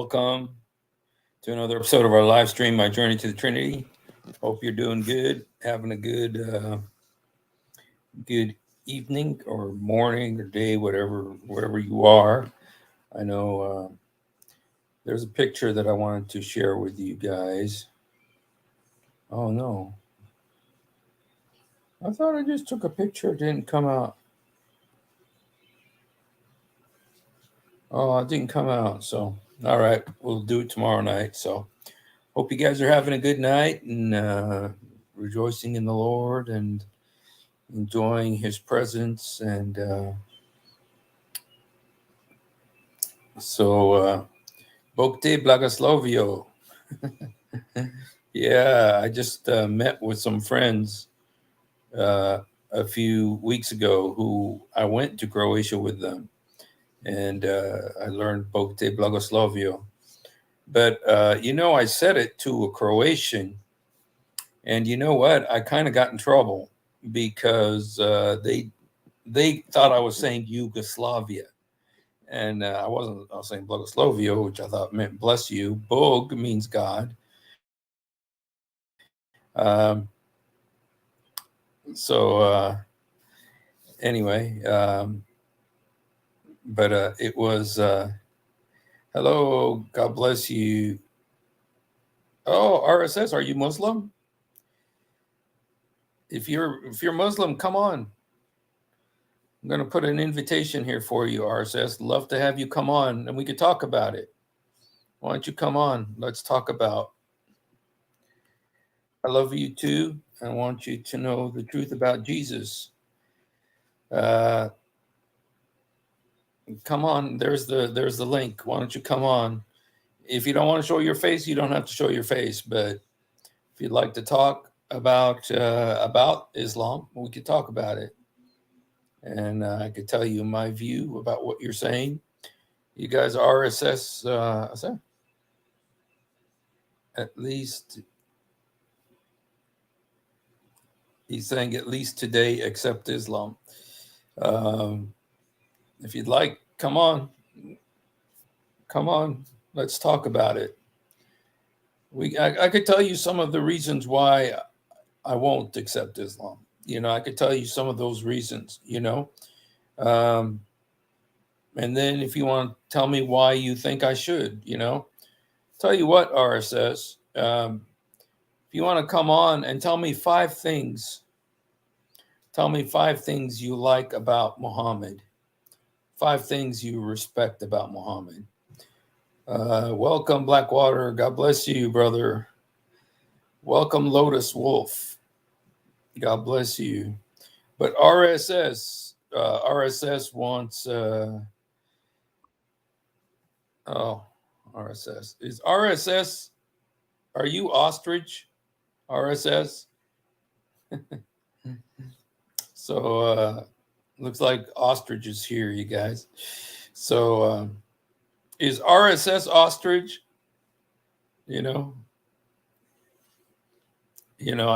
Welcome to another episode of our live stream, My Journey to the Trinity. Hope you're doing good, having a good evening or morning or day, wherever you are. I know there's a picture that I wanted to share with you guys. Oh no. I thought I just took a picture. It didn't come out. Oh, it didn't come out. So, all right, we'll do it tomorrow night. So, hope you guys are having a good night and rejoicing in the Lord and enjoying His presence. And Bogte Blagoslovio. Yeah, I just met with some friends a few weeks ago who I went to Croatia with them. And I learned Bogte Blagoslovio. But, I said it to a Croatian. And you know what? I kind of got in trouble because they thought I was saying Yugoslavia. And I was saying Blagoslovio, which I thought meant bless you. Bog means God. Anyway, but it was hello, God bless you. Oh, RSS, are you Muslim? If you're Muslim, come on. I'm going to put an invitation here for you, RSS. Love to have you come on and we could talk about it. Why don't you come on? Let's talk about. I love you too. I want you to know the truth about Jesus. Come on. There's the link. Why don't you come on? If you don't want to show your face, you don't have to show your face. But if you'd like to talk about Islam, we could talk about it. And I could tell you my view about what you're saying. You guys RSS, at least, he's saying at least today, accept Islam. If you'd like, come on, let's talk about it. I could tell you some of the reasons why I won't accept Islam. I could tell you some of those reasons, and then if you want to tell me why you think I should, tell you what, RSS, if you want to come on and tell me 5 things you like about Muhammad, 5 things you respect about Muhammad. Welcome, Blackwater. God bless you, brother. Welcome, Lotus Wolf. God bless you. But RSS wants. RSS is RSS. Are you ostrich? RSS. So looks like ostrich is here, you guys. So is RSS ostrich? I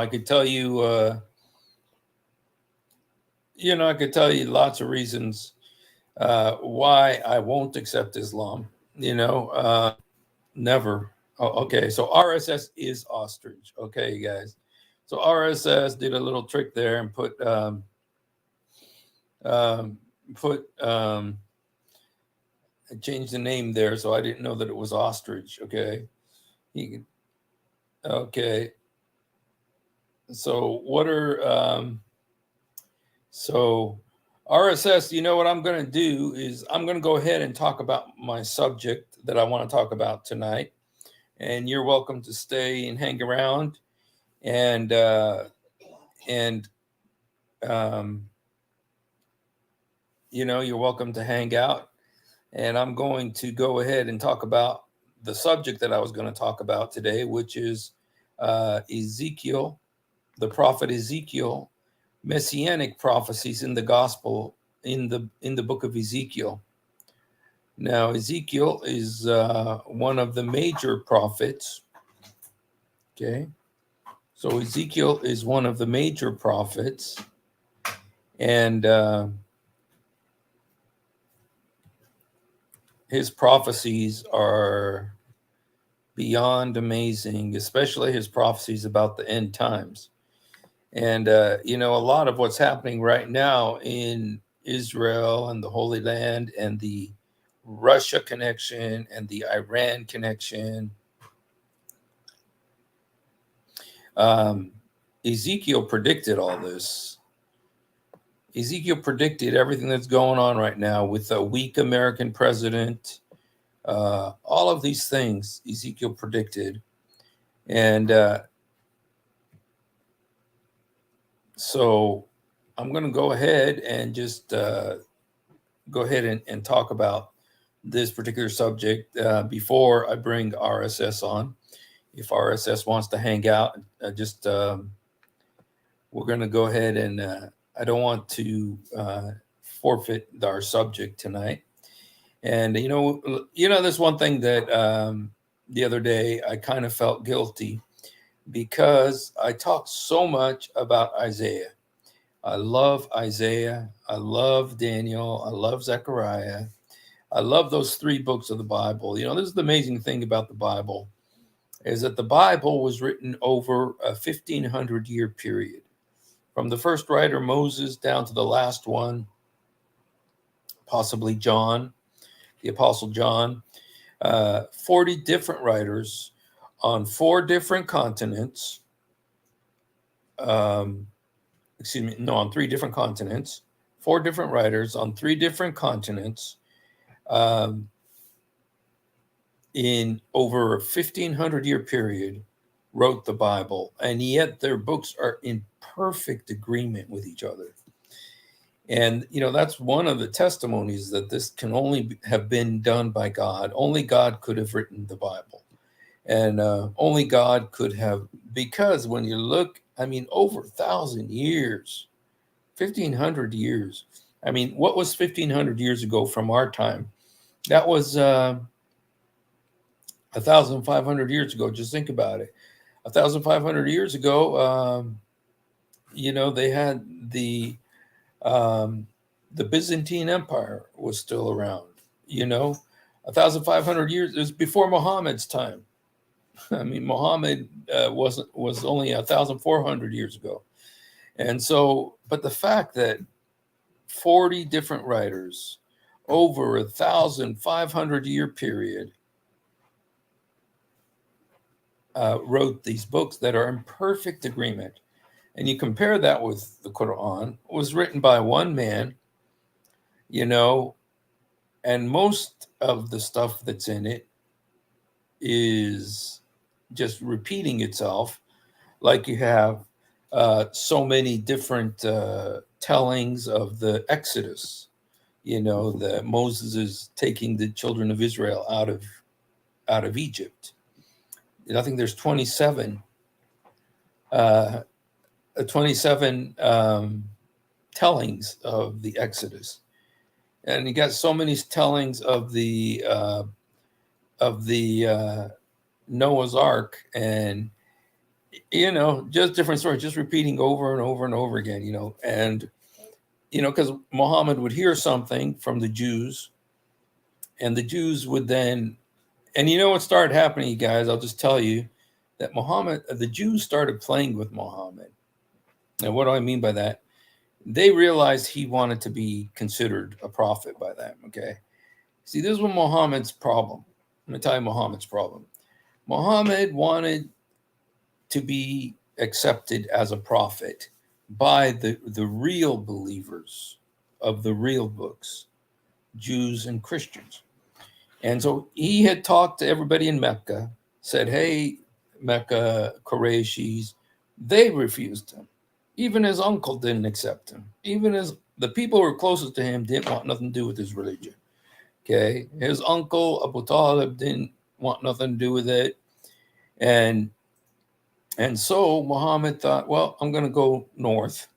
could tell you. I could tell you lots of reasons why I won't accept Islam. Never. Oh, okay, so RSS is ostrich. Okay, you guys. So RSS did a little trick there and put changed the name there, so I didn't know that it was ostrich. Okay. Okay. So what are so RSS, what I'm going to do is I'm going to go ahead and talk about my subject that I want to talk about tonight. And you're welcome to stay and hang around. And you're welcome to hang out. And I'm going to go ahead and talk about the subject that I was going to talk about today, which is Ezekiel, the prophet Ezekiel, messianic prophecies in the gospel in the book of Ezekiel. Now, Ezekiel is one of the major prophets. Okay. So Ezekiel is one of the major prophets. And his prophecies are beyond amazing, especially his prophecies about the end times. And, a lot of what's happening right now in Israel and the Holy Land and the Russia connection and the Iran connection. Ezekiel predicted all this. Ezekiel predicted everything that's going on right now with a weak American president. All of these things Ezekiel predicted. And so I'm going to go ahead and just go ahead and talk about this particular subject before I bring RSS on. If RSS wants to hang out, we're going to go ahead and I don't want to forfeit our subject tonight. And there's one thing that the other day I kind of felt guilty because I talked so much about Isaiah. I love Isaiah. I love Daniel. I love Zechariah. I love those 3 books of the Bible. This is the amazing thing about the Bible is that the Bible was written over a 1,500-year period. From the first writer, Moses, down to the last one, possibly John, the Apostle John, 40 different writers on 4 different continents. On 3 different continents, 4 different writers on 3 different continents in over a 1,500-year period wrote the Bible, and yet their books are in perfect agreement with each other. And, that's one of the testimonies that this can only have been done by God. Only God could have written the Bible. And only God could have, because when you look, over 1,000 years, 1,500 years. What was 1,500 years ago from our time? That was 1,500 years ago. Just think about it. 1,500 years ago, they had the Byzantine Empire was still around. 1,500 years, it was before Muhammad's time. Muhammad was only 1,400 years ago. And so, but the fact that 40 different writers over 1,500-year period wrote these books that are in perfect agreement. And you compare that with the Quran, it was written by one man, and most of the stuff that's in it is just repeating itself. Like you have so many different tellings of the Exodus, that Moses is taking the children of Israel out of Egypt. I think there's 27 tellings of the Exodus, and you got so many tellings of the Noah's Ark, and just different stories, just repeating over and over and over again. And because Muhammad would hear something from the Jews, and the Jews would then, and what started happening, you guys, I'll just tell you that the Jews started playing with Muhammad. And what do I mean by that? They realized he wanted to be considered a prophet by them, okay? See, this was Muhammad's problem. I'm going to tell you Muhammad's problem. Muhammad wanted to be accepted as a prophet by the real believers of the real books, Jews and Christians. And so he had talked to everybody in Mecca, said, hey, Mecca, Qurayshis, they refused him. Even his uncle didn't accept him. Even the people who were closest to him didn't want nothing to do with his religion. Okay. His uncle, Abu Talib, didn't want nothing to do with it. And so Muhammad thought, well, I'm going to go north.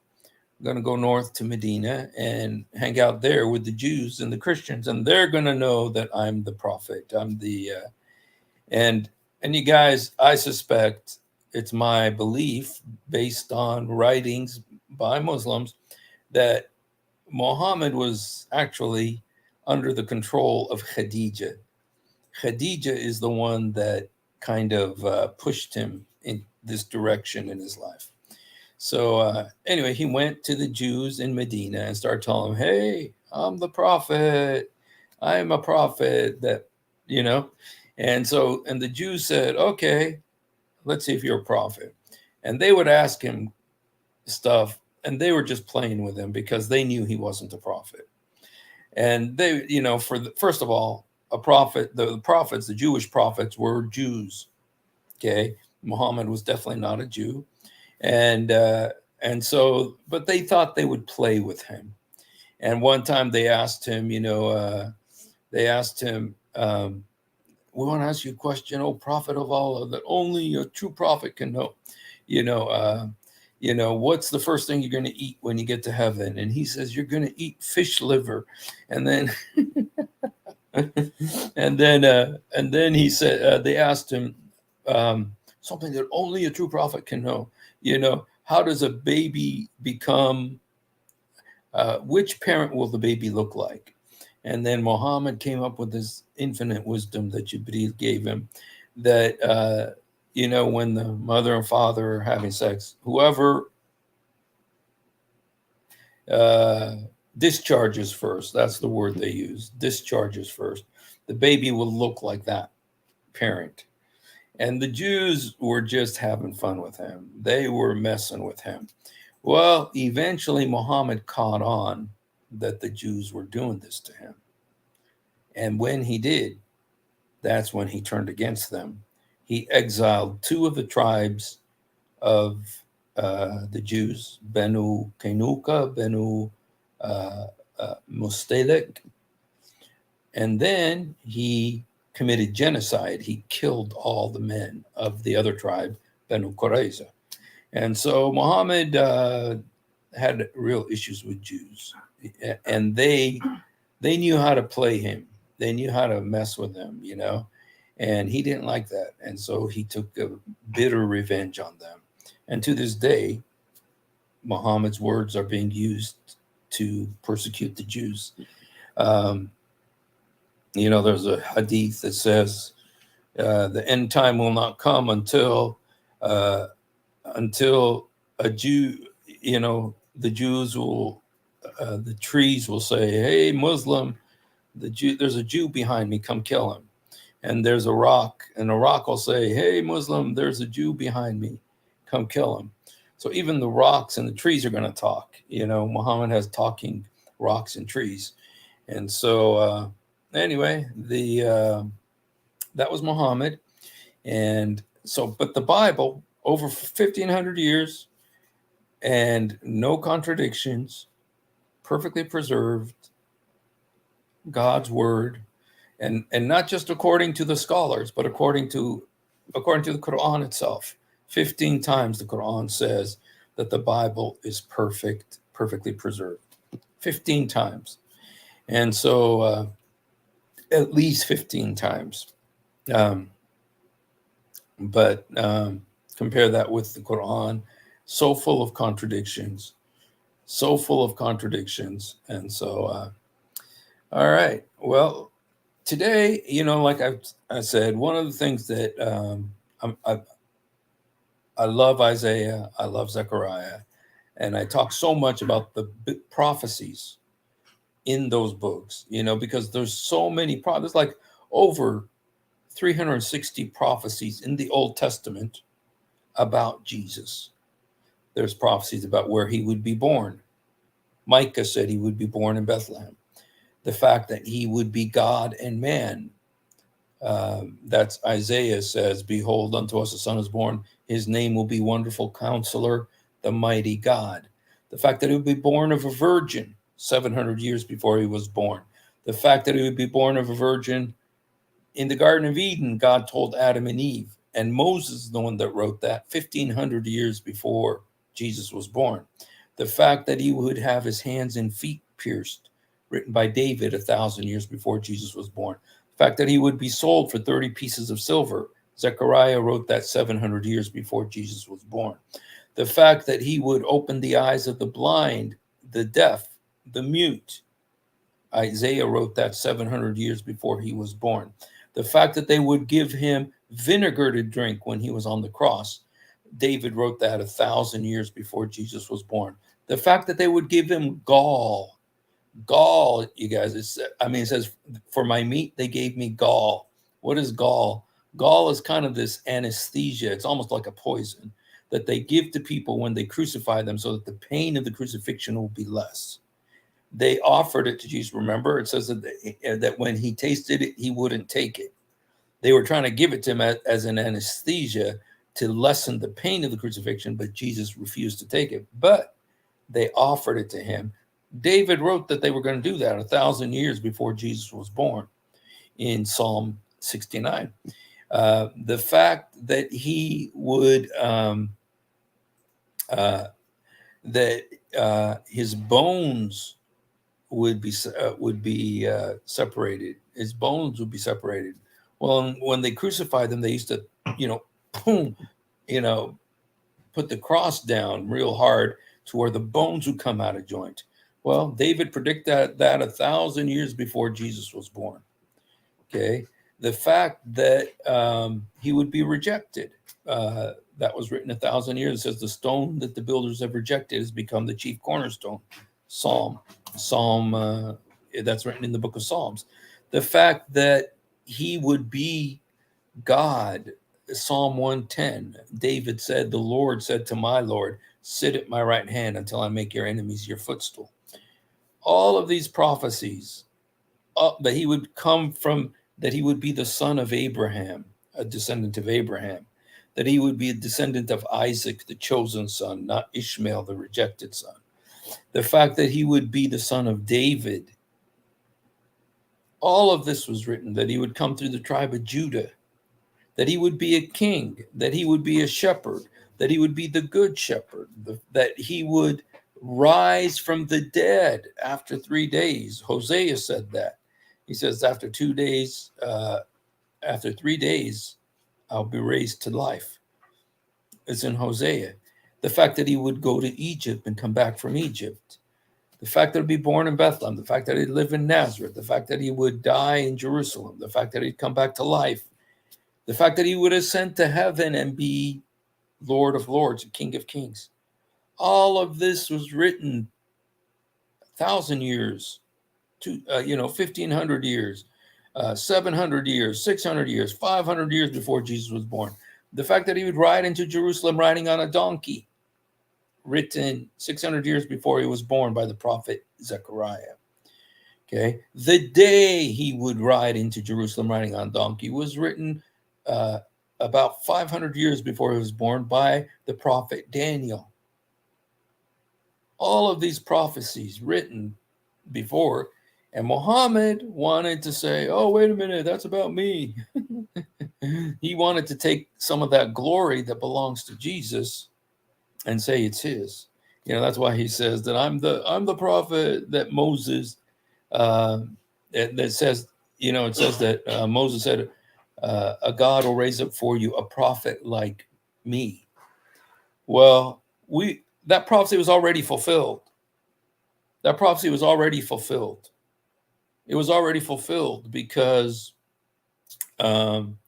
I'm going to go north to Medina and hang out there with the Jews and the Christians, and they're going to know that I'm the prophet. I'm the and you guys, I suspect it's my belief based on writings by Muslims that Muhammad was actually under the control of Khadijah. Khadijah is the one that kind of pushed him in this direction in his life. So anyway, he went to the Jews in Medina and started telling them, "Hey, I'm the prophet. I am a prophet." And the Jews said, "Okay, let's see if you're a prophet." And they would ask him stuff, and they were just playing with him because they knew he wasn't a prophet. And they, first of all, a prophet, the prophets, the Jewish prophets were Jews. Okay, Muhammad was definitely not a Jew, and so, but they thought they would play with him. And one time they asked him, "We want to ask you a question, oh prophet of Allah, that only a true prophet can know. What's the first thing you're going to eat when you get to heaven?" And he says, "You're going to eat fish liver." And then, and then he said, they asked him something that only a true prophet can know. How does a baby become? Which parent will the baby look like? And then Muhammad came up with this infinite wisdom that Jibreel gave him, that when the mother and father are having sex, whoever discharges first, that's the word they use, discharges first, the baby will look like that parent. And the Jews were just having fun with him. They were messing with him. Well, eventually Muhammad caught on that the Jews were doing this to him. And when he did, that's when he turned against them. He exiled 2 of the tribes of the Jews, Benu Kenuka, Benu Mustalek. And then he committed genocide. He killed all the men of the other tribe, Benu Qurayza. And so Muhammad had real issues with Jews, and they knew how to play him. They knew how to mess with him, and he didn't like that. And so he took a bitter revenge on them. And to this day, Muhammad's words are being used to persecute the Jews. There's a hadith that says the end time will not come until a Jew, the Jews will, the trees will say, "Hey, Muslim, there's a Jew behind me, come kill him." And there's a rock, and the rock will say, "Hey, Muslim, there's a Jew behind me, come kill him." So even the rocks and the trees are going to talk. Muhammad has talking rocks and trees. And so anyway, that was Muhammad. And so, but the Bible, over 1,500 years, and no contradictions, perfectly preserved, God's word, and not just according to the scholars, but according to the Quran itself. 15 times the Quran says that the Bible is perfectly preserved. 15 times. And so at least 15 times. But compare that with the Quran, so full of contradictions. And so, all right. Well, today, like I said, one of the things that I love Isaiah, I love Zechariah, and I talk so much about the prophecies in those books, because there's so many there's like over 360 prophecies in the Old Testament about Jesus. There's prophecies about where he would be born. Micah said he would be born in Bethlehem. The fact that he would be God and man. That's Isaiah says, "Behold, unto us a son is born. His name will be Wonderful Counselor, the Mighty God." The fact that he would be born of a virgin 700 years before he was born. The fact that he would be born of a virgin in the Garden of Eden, God told Adam and Eve, and Moses is the one that wrote that 1,500 years before Jesus was born. The fact that he would have his hands and feet pierced, written by David 1,000 years before Jesus was born. The fact that he would be sold for 30 pieces of silver, Zechariah wrote that 700 years before Jesus was born. The fact that he would open the eyes of the blind, the deaf, the mute, Isaiah wrote that 700 years before he was born. The fact that they would give him vinegar to drink when he was on the cross. David wrote that 1,000 years before Jesus was born. The fact that they would give him gall, you guys, it says, for my meat, they gave me gall. What is gall? Gall is kind of this anesthesia. It's almost like a poison that they give to people when they crucify them so that the pain of the crucifixion will be less. They offered it to Jesus. Remember, it says that when he tasted it, he wouldn't take it. They were trying to give it to him as an anesthesia to lessen the pain of the crucifixion, but Jesus refused to take it. But they offered it to him. David wrote that they were going to do that 1,000 years before Jesus was born in Psalm 69. The fact that he would his bones would be separated. His bones would be separated. Well, when they crucified them, they used to, boom, put the cross down real hard to where the bones would come out of joint. Well, David predicted that 1,000 years before Jesus was born. Okay, the fact that he would be rejected, that was written 1,000 years. It says the stone that the builders have rejected has become the chief cornerstone. Psalm, that's written in the book of Psalms. The fact that he would be God, Psalm 110, David said, the Lord said to my Lord, sit at my right hand until I make your enemies your footstool. All of these prophecies, that he would come from, that he would be the son of Abraham, a descendant of Abraham, that he would be a descendant of Isaac, the chosen son, not Ishmael, the rejected son. The fact that he would be the son of David, all of this was written, that he would come through the tribe of Judah, that he would be a king, that he would be a shepherd, that he would be the good shepherd, that he would rise from the dead after 3 days. Hosea said that. He says, after 3 days, I'll be raised to life. It's in Hosea. The fact that he would go to Egypt and come back from Egypt. The fact that he'd be born in Bethlehem. The fact that he'd live in Nazareth. The fact that he would die in Jerusalem. The fact that he'd come back to life. The fact that he would ascend to heaven and be Lord of Lords and King of Kings. All of this was written 1,000 years, 1,500 years, 700 years, 600 years, 500 years before Jesus was born. The fact that he would ride into Jerusalem riding on a donkey, written 600 years before he was born by the prophet Zechariah. Okay, the day he would ride into Jerusalem riding on a donkey was written about 500 years before he was born by the prophet Daniel. All of these prophecies written before, and Muhammad wanted to say, oh, wait a minute, that's about me. He wanted to take some of that glory that belongs to Jesus and say it's his. That's why he says that I'm the prophet that Moses, that says, it says that Moses said, a God will raise up for you a prophet like me. Well, that prophecy was already fulfilled. That prophecy was already fulfilled. It was already fulfilled because, Peter,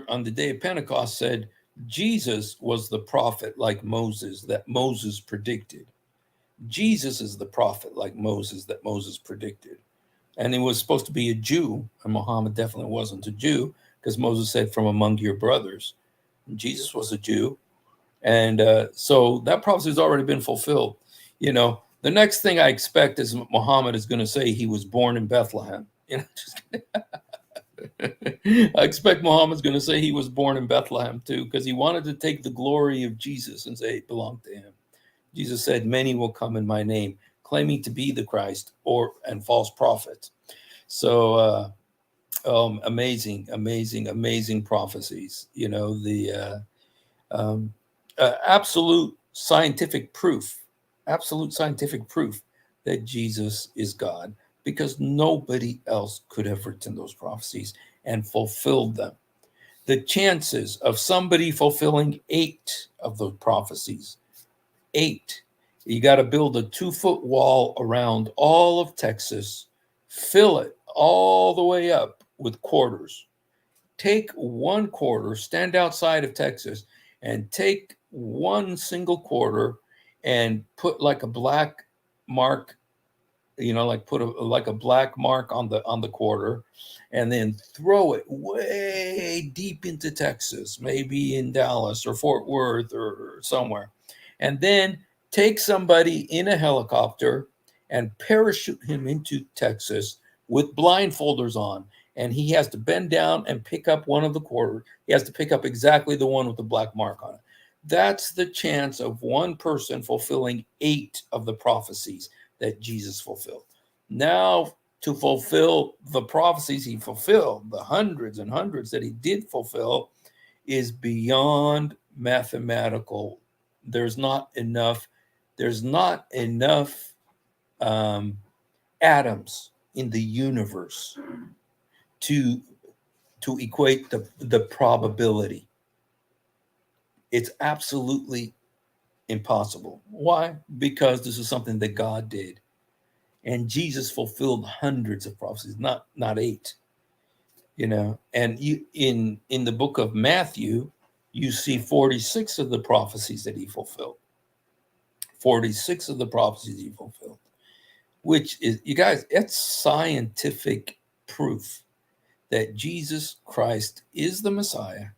on the day of Pentecost, said Jesus was the prophet like Moses that Moses predicted. Jesus is the prophet like Moses that Moses predicted. And he was supposed to be a Jew, and Muhammad definitely wasn't a Jew, because Moses said, from among your brothers. And Jesus was a Jew. And so that prophecy has already been fulfilled. The next thing I expect is Muhammad is going to say he was born in Bethlehem. I expect Muhammad's going to say he was born in Bethlehem too, because he wanted to take the glory of Jesus and say it belonged to him. Jesus said, many will come in my name, claiming to be the Christ and false prophets. So amazing prophecies. The absolute scientific proof that Jesus is God, because nobody else could have written those prophecies and fulfilled them. The chances of somebody fulfilling 8 of those prophecies, 8, you got to build a 2-foot wall around all of Texas, fill it all the way up with quarters. Take one quarter, stand outside of Texas, and take one single quarter and put like a black mark, like put like a black mark on the quarter, and then throw it way deep into Texas, maybe in Dallas or Fort Worth or somewhere. And then take somebody in a helicopter and parachute him into Texas with blindfolders on. And he has to bend down and pick up one of the quarters. He has to pick up exactly the one with the black mark on it. That's the chance of one person fulfilling 8 of the prophecies that Jesus fulfilled. Now, to fulfill the prophecies he fulfilled, the hundreds and hundreds that he did fulfill, is beyond mathematical. There's not enough atoms in the universe to equate the probability. It's absolutely impossible. Why? Because this is something that God did. And Jesus fulfilled hundreds of prophecies, not 8. And you in the book of Matthew, you see 46 of the prophecies that he fulfilled. 46 of the prophecies he fulfilled, which is, you guys, it's scientific proof that Jesus Christ is the Messiah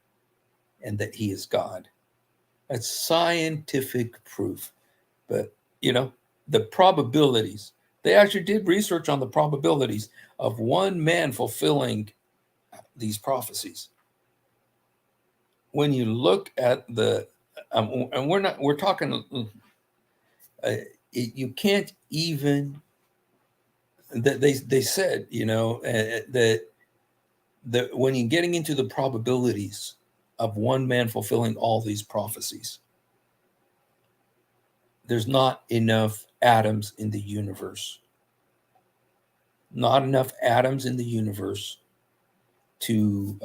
and that he is God. That's scientific proof. But, the probabilities, they actually did research on the probabilities of one man fulfilling these prophecies. When you look at and we're talking, you can't even, that they said, that when you're getting into the probabilities of one man fulfilling all these prophecies, there's not enough atoms in the universe. Not enough atoms in the universe to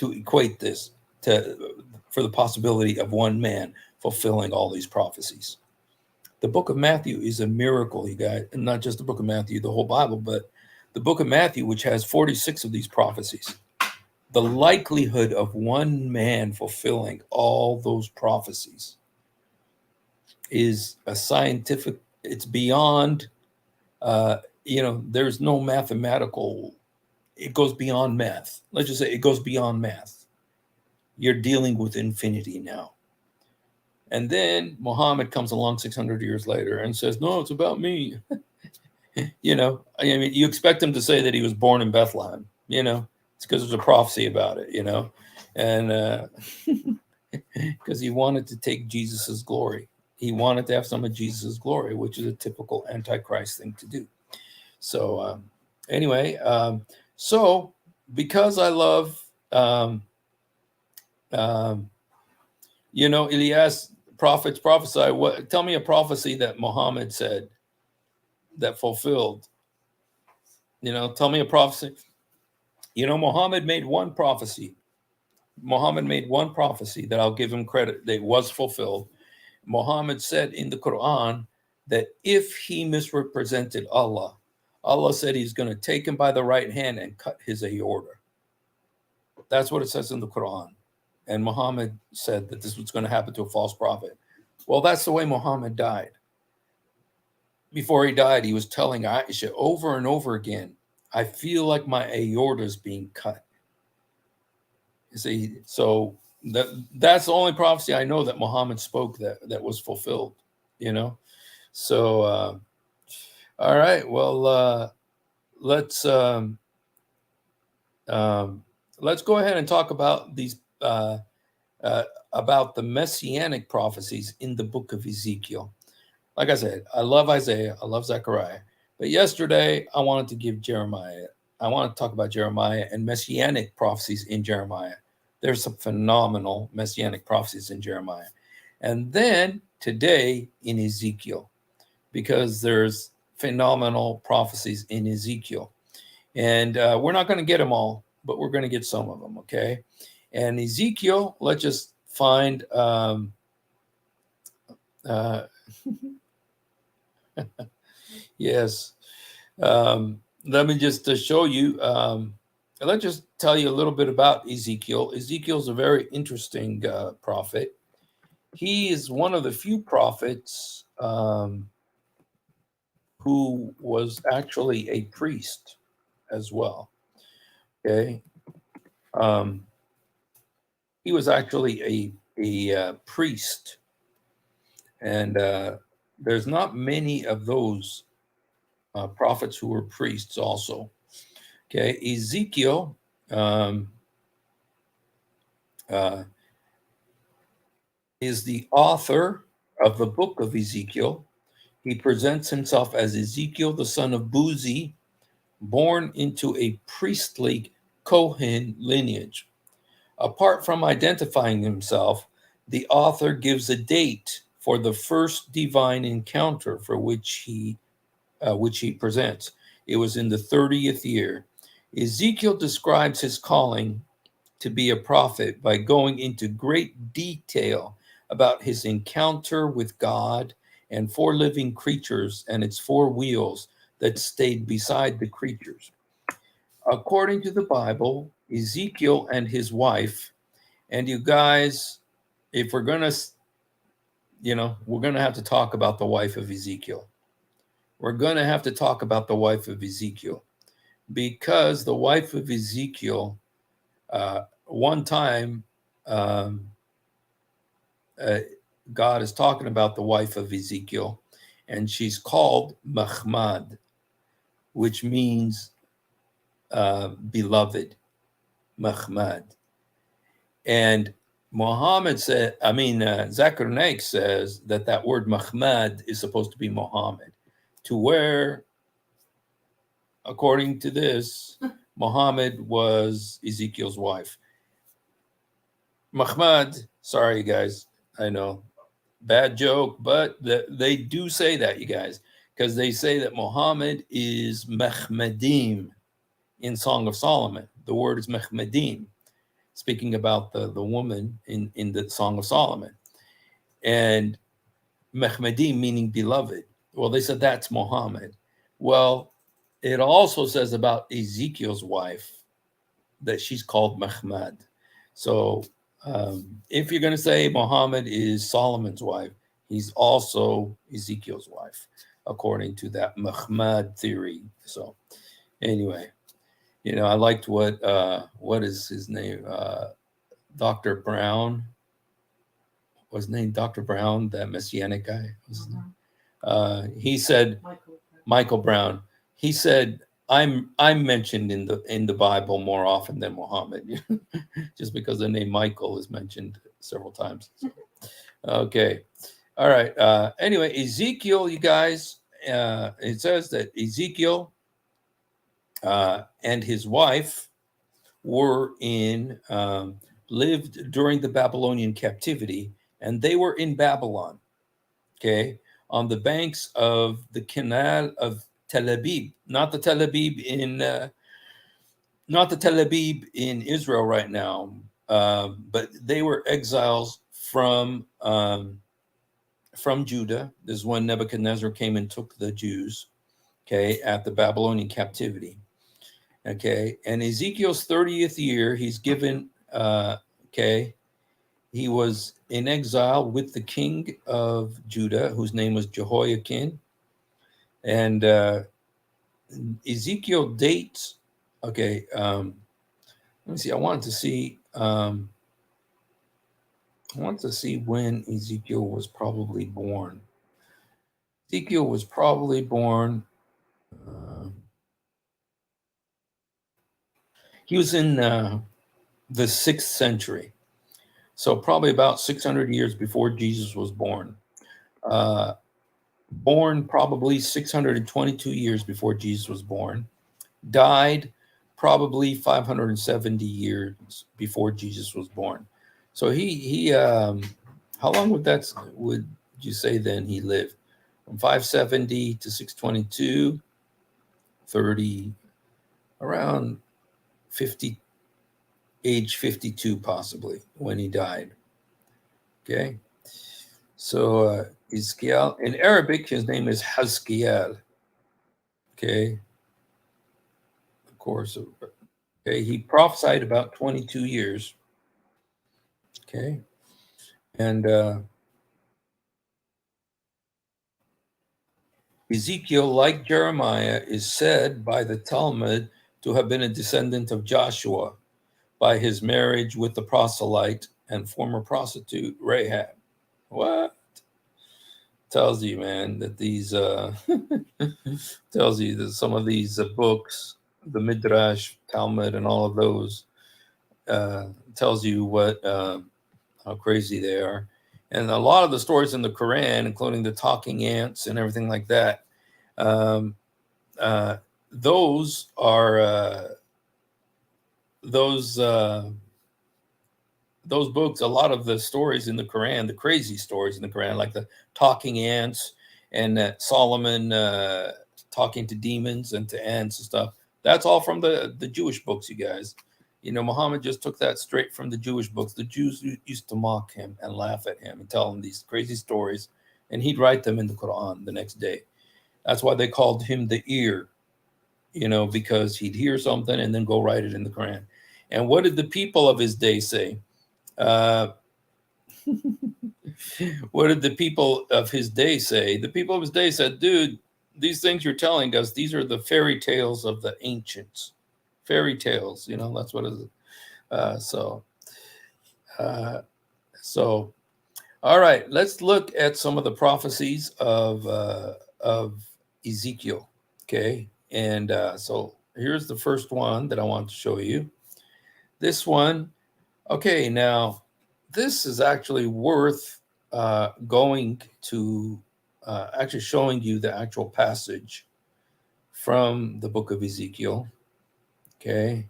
equate this for the possibility of one man fulfilling all these prophecies. The book of Matthew is a miracle, you guys, and not just the book of Matthew, the whole Bible, but the book of Matthew, which has 46 of these prophecies. The likelihood of one man fulfilling all those prophecies is a scientific, it's beyond, there's no mathematical, it goes beyond math. Let's just say it goes beyond math. You're dealing with infinity now. And then Muhammad comes along 600 years later and says, no, it's about me. You expect him to say that he was born in Bethlehem, it's because there's a prophecy about it, and because he wanted to take Jesus's glory. He wanted to have some of Jesus's glory, which is a typical Antichrist thing to do. So anyway, so because I love, Elias, prophets prophesy. Tell me a prophecy that Muhammad said that fulfilled. Tell me a prophecy. Muhammad made one prophecy. Muhammad made one prophecy that I'll give him credit that was fulfilled. Muhammad said in the Quran that if he misrepresented Allah, Allah said he's going to take him by the right hand and cut his aorta. That's what it says in the Quran. And Muhammad said that this was going to happen to a false prophet. Well, that's the way Muhammad died. Before he died, he was telling Aisha over and over again, I feel like my aorta is being cut. You see, so that's the only prophecy I know that Muhammad spoke that was fulfilled, So, all right, well, let's go ahead and talk about these, about the messianic prophecies in the book of Ezekiel. Like I said, I love Isaiah, I love Zechariah, but yesterday I wanted to give Jeremiah. I want to talk about Jeremiah and messianic prophecies in Jeremiah. There's some phenomenal messianic prophecies in Jeremiah. And then today in Ezekiel, because there's phenomenal prophecies in Ezekiel. And we're not going to get them all, but we're going to get some of them, okay? And Ezekiel, let's just find... Yes. Let me just show you. Let's just tell you a little bit about Ezekiel. Ezekiel's a very interesting prophet. He is one of the few prophets who was actually a priest as well. Okay. He was actually a priest, and there's not many of those prophets who were priests also. Okay, Ezekiel uh, is the author of the book of Ezekiel. He presents himself as Ezekiel, the son of Buzi, born into a priestly Kohen lineage. Apart from identifying himself, the author gives a date for the first divine encounter for which he presents. It was in the 30th year. Ezekiel describes his calling to be a prophet by going into great detail about his encounter with God and four living creatures and its four wheels that stayed beside the creatures. According to the Bible, Ezekiel and his wife, and you guys, if we're going to, we're going to have to talk about the wife of Ezekiel. We're going to have to talk about the wife of Ezekiel, because the wife of Ezekiel, one time, God is talking about the wife of Ezekiel, and she's called Mahmad, which means beloved, Mahmad. And Muhammad said, Zakir Naik says that word Mahmad is supposed to be Muhammad, to where, according to this, Muhammad was Ezekiel's wife. Mahmad, sorry guys, I know, bad joke, but they do say that, you guys, because they say that Muhammad is Mahmadim in Song of Solomon. The word is Mahmadim, speaking about the woman in the Song of Solomon. And Mahmadim meaning beloved. Well, they said that's Muhammad. Well, it also says about Ezekiel's wife that she's called Mahmad. So if you're going to say Muhammad is Solomon's wife, he's also Ezekiel's wife, according to that Mahmad theory. So anyway, I liked what is his name? Dr. Brown was named Dr. Brown, that Messianic guy. He said, Michael Brown. He said, I'm mentioned in the Bible more often than Muhammad, just because the name Michael is mentioned several times. Okay. All right. Anyway, Ezekiel, you guys, it says that Ezekiel and his wife were lived during the Babylonian captivity, and they were in Babylon, okay, on the banks of the canal of Tel Aviv, not the Tel Aviv in Israel right now, but they were exiles from Judah. This is when Nebuchadnezzar came and took the Jews, okay, at the Babylonian captivity. Okay, and Ezekiel's 30th year, he's given, he was in exile with the king of Judah, whose name was Jehoiakim. And Ezekiel dates, let me see, I wanted to see when Ezekiel was probably born. Ezekiel was probably born, he was in the 6th century. So probably about 600 years before Jesus was born. Born probably 622 years before Jesus was born. Died probably 570 years before Jesus was born. So he how long would you say then he lived? From 570 to 622, 30, around 50, age 52 possibly when he died. Okay. So Ezekiel, in Arabic, his name is Hazkiel. Okay. Of course. Okay. He prophesied about 22 years. Okay. And Ezekiel, like Jeremiah, is said by the Talmud to have been a descendant of Joshua by his marriage with the proselyte and former prostitute Rahab. What? Tells you, man, that these tells you that some of these books, the Midrash, Talmud, and all of those, tells you what how crazy they are. And a lot of the stories in the Quran, including the talking ants and everything like that, um, those are those those books. A lot of the stories in the Quran, the crazy stories in the Quran, like the talking ants and Solomon talking to demons and to ants and stuff. That's all from the Jewish books, you guys. You know, Muhammad just took that straight from the Jewish books. The Jews used to mock him and laugh at him and tell him these crazy stories, and he'd write them in the Quran the next day. That's why they called him the ear, you know, because he'd hear something and then go write it in the Quran. And what did the people of his day say? Uh, what did the people of his day say? The people of his day said, dude, these things you're telling us, these are the fairy tales of the ancients. Fairy tales, you know, that's what it is. So, all right, let's look at some of the prophecies of Ezekiel. Okay, and so here's the first one that I want to show you. This one, okay, now this is actually worth going to actually showing you the actual passage from the book of Ezekiel. Okay.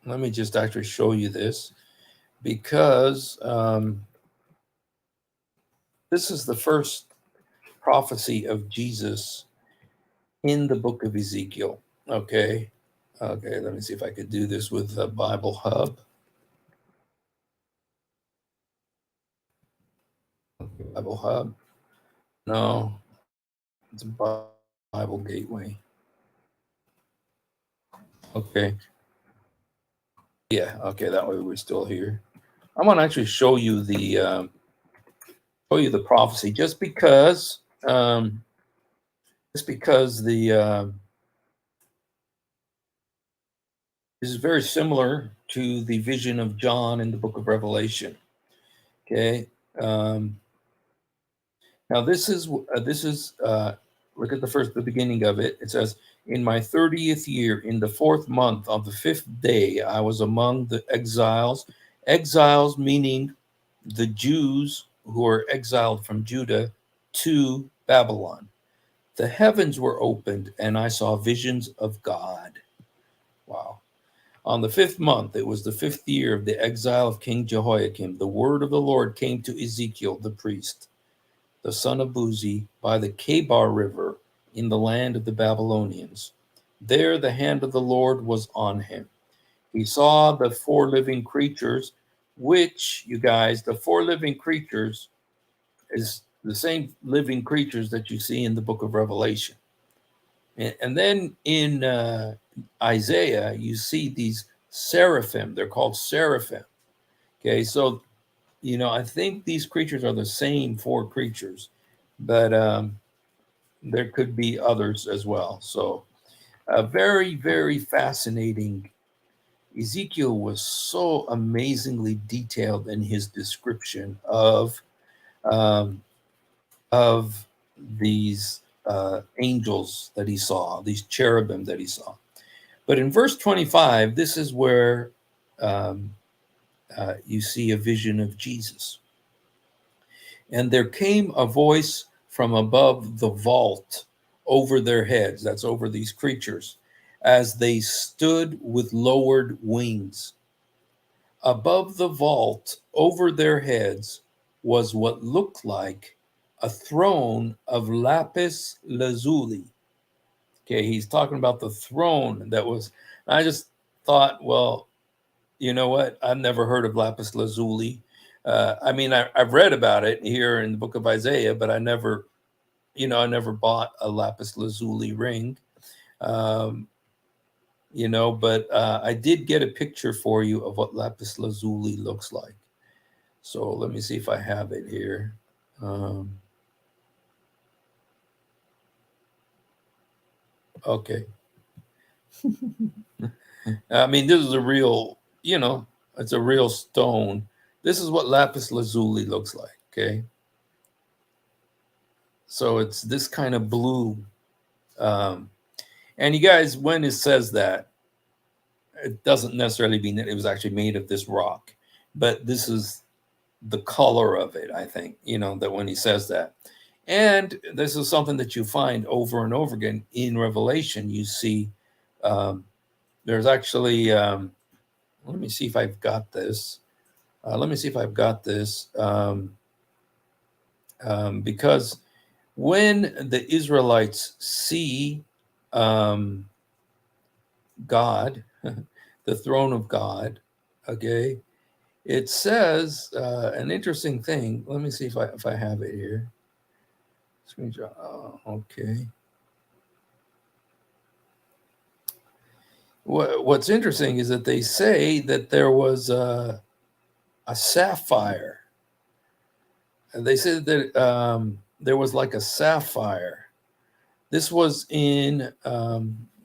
Let me just actually show you this because this is the first prophecy of Jesus in the book of Ezekiel. Okay. Okay. Let me see if I could do this with the Bible Hub. Bible Hub. No, it's a Bible Gateway. Okay. Yeah. Okay. That way we're still here. I want to actually show you the prophecy just because the this is very similar to the vision of John in the book of Revelation. Okay. Now this is look at the beginning of it. It says, in my 30th year, in the 4th month of the 5th day, I was among the exiles. Exiles meaning the Jews who are exiled from Judah to Babylon. The heavens were opened, and I saw visions of God. Wow. On the 5th month, it was the 5th year of the exile of King Jehoiakim, the word of the Lord came to Ezekiel the priest, the son of Buzi, by the Kebar River in the land of the Babylonians. There the hand of the Lord was on him. He saw the 4 living creatures, which, you guys, the 4 living creatures is the same living creatures that you see in the book of Revelation. And then in Isaiah, you see these seraphim. They're called seraphim. Okay, so, you know, I think these creatures are the same 4 creatures, but there could be others as well. So, very, very fascinating. Ezekiel was so amazingly detailed in his description of these angels that he saw, these cherubim that he saw. But in verse 25, this is where you see a vision of Jesus. And there came a voice from above the vault over their heads, that's over these creatures, as they stood with lowered wings. Above the vault, over their heads, was what looked like a throne of lapis lazuli. Okay, he's talking about the throne that was. I just thought, well, you know what? I've never heard of lapis lazuli. I mean, I've read about it here in the book of Isaiah, but I never I never bought a lapis lazuli ring, um, but I did get a picture for you of what lapis lazuli looks like. So let me see if I have it here. Okay. I mean, this is a real, it's a real stone. This is what lapis lazuli looks like. Okay. So it's this kind of blue. And you guys, when it says that, it doesn't necessarily mean that it was actually made of this rock, but this is the color of it, I think, that when he says that. And this is something that you find over and over again in Revelation. You see, there's actually, let me see if I've got this. Because when the Israelites see God, the throne of God, okay, it says an interesting thing. Let me see if I have it here. Screenshot. Oh, okay. What's interesting is that they say that there was a sapphire. And they said that there was like a sapphire. This was in.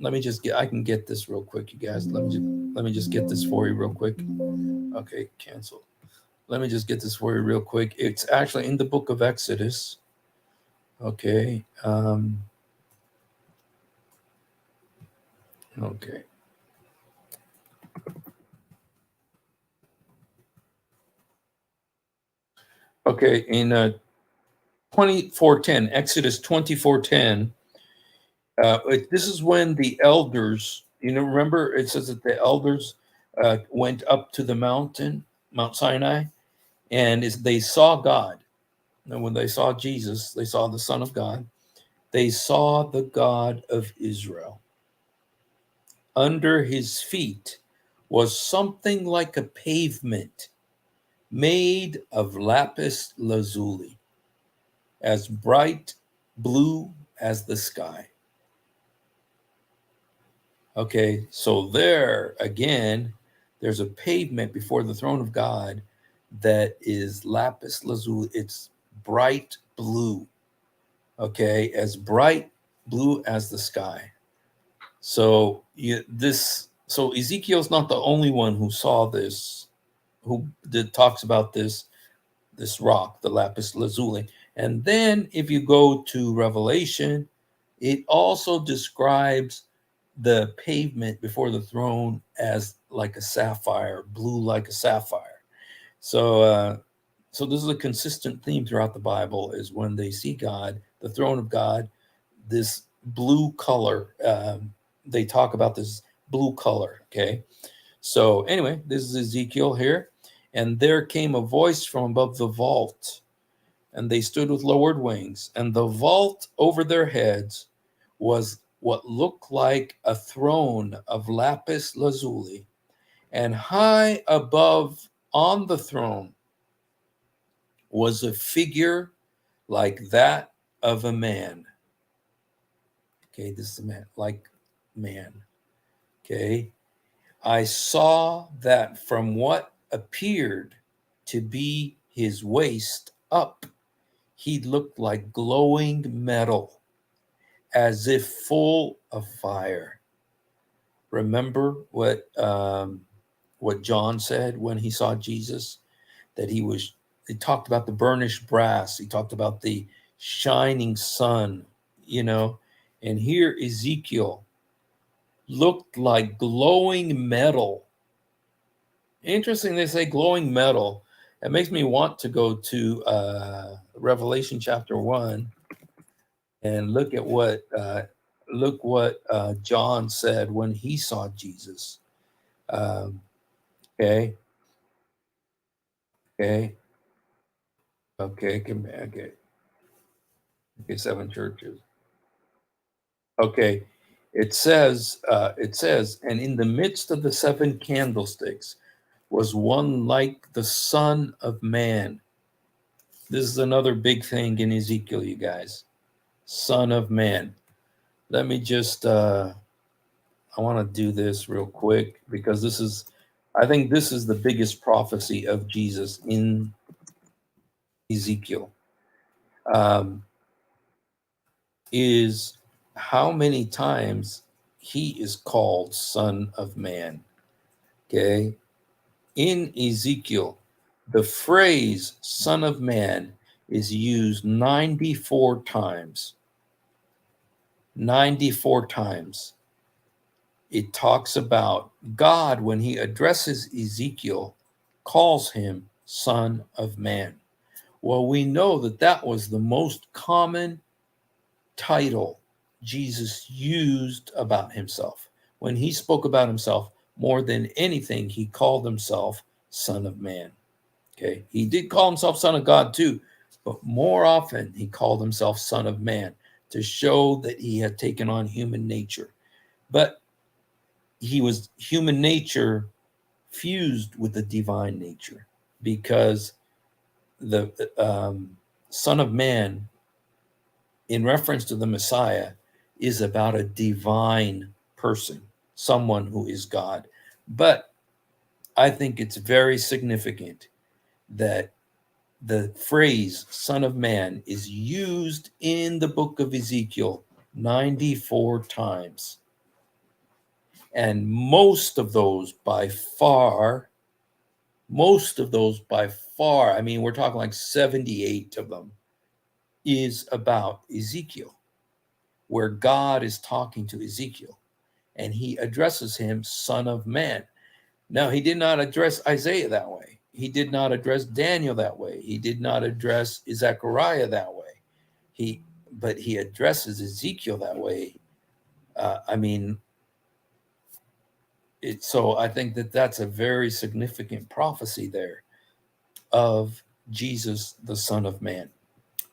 Let me just get. I can get this real quick, you guys. Let me just get this for you real quick. Okay, cancel. Let me just get this for you real quick. It's actually in the book of Exodus. Okay. Okay. Okay. In 24:10, Exodus 24:10. This is when the elders, remember it says that the elders went up to the mountain, Mount Sinai, and they saw God. And when they saw Jesus, they saw the Son of God. They saw the God of Israel. Under his feet was something like a pavement made of lapis lazuli, as bright blue as the sky. Okay, so there again, there's a pavement before the throne of God that is lapis lazuli. It's bright blue. Okay, as bright blue as the sky. So so Ezekiel's not the only one who saw this, talks about this rock, the lapis lazuli. And then if you go to Revelation, it also describes the pavement before the throne as like a sapphire, blue like a sapphire. So so this is a consistent theme throughout the Bible, is when they see God, the throne of God, this blue color. They talk about this blue color. Okay. So anyway, this is Ezekiel here. And there came a voice from above the vault, and they stood with lowered wings, and the vault over their heads was what looked like a throne of lapis lazuli, and high above on the throne was a figure like that of a man. Okay, this is a man, like man. Okay, I saw that from what appeared to be his waist up, he looked like glowing metal, as if full of fire. Remember what John said when he saw Jesus? That he talked about the burnished brass. He talked about the shining sun, and here Ezekiel looked like glowing metal. Interesting, they say glowing metal. It makes me want to go to Revelation chapter 1 and look at what John said when he saw Jesus. Okay, okay, okay, okay, okay. Seven churches. Okay, it says, and in the midst of the seven candlesticks was one like the Son of Man. This is another big thing in Ezekiel, you guys. Son of Man. Let me just, I want to do this real quick because I think this is the biggest prophecy of Jesus in Ezekiel. Um, is how many times he is called Son of Man. Okay. In Ezekiel, the phrase Son of Man is used 94 times. 94 times. It talks about God, when he addresses Ezekiel, calls him Son of Man. Well, we know that that was the most common title Jesus used about himself. When he spoke about himself, more than anything, he called himself Son of Man. Okay. He did call himself Son of God too, but more often he called himself Son of Man to show that he had taken on human nature. But he was human nature fused with the divine nature, because the Son of Man, in reference to the Messiah, is about a divine person, someone who is God. But I think it's very significant that the phrase Son of Man is used in the book of Ezekiel 94 times. And most of those by far, I mean, we're talking like 78 of them, is about Ezekiel, where God is talking to Ezekiel and he addresses him Son of Man. Now, he did not address Isaiah that way. He did not address Daniel that way. He did not address Zechariah that way. But he addresses Ezekiel that way. I mean, so I think that that's a very significant prophecy there of Jesus, the Son of Man.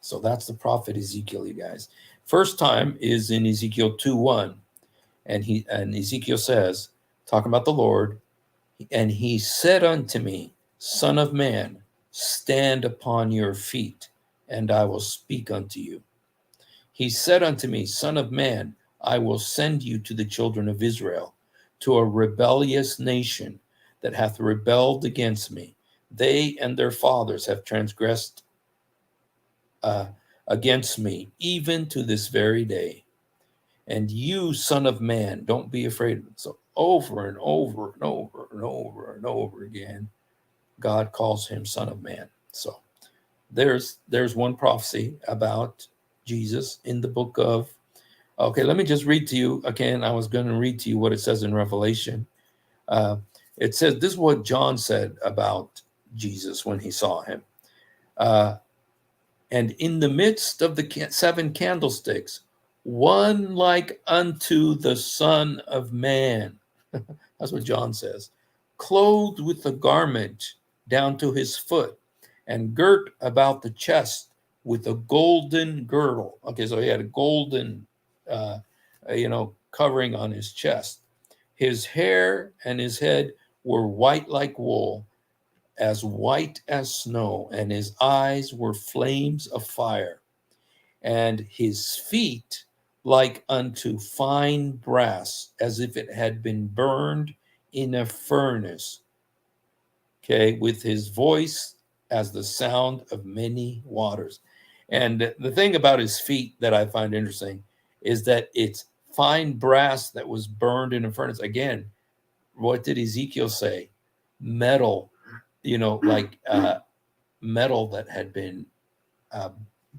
So that's the prophet Ezekiel, you guys. First time is in Ezekiel 2:1, and Ezekiel says, talking about the Lord, and he said unto me, Son of man, stand upon your feet, and I will speak unto you. He said unto me, Son of man, I will send you to the children of Israel, to a rebellious nation that hath rebelled against me. They and their fathers have transgressed against me, even to this very day. And you, Son of man, don't be afraid of it. So over and over and over and over and over again, God calls him Son of Man. So there's one prophecy about Jesus in the book of, okay, let me just read to you again. I was going to read to you what it says in Revelation. It says, this is what John said about Jesus when he saw him. And in the midst of the seven candlesticks, one like unto the Son of Man. That's what John says. Clothed with a garment down to his foot, and girt about the chest with a golden girdle. Okay, so he had a golden, covering on his chest. His hair and his head were white like wool, as white as snow, and his eyes were flames of fire, and his feet like unto fine brass, as if it had been burned in a furnace. Okay, with his voice as the sound of many waters. And the thing about his feet that I find interesting is that it's fine brass that was burned in a furnace. Again, what did Ezekiel say? Metal, like metal that had been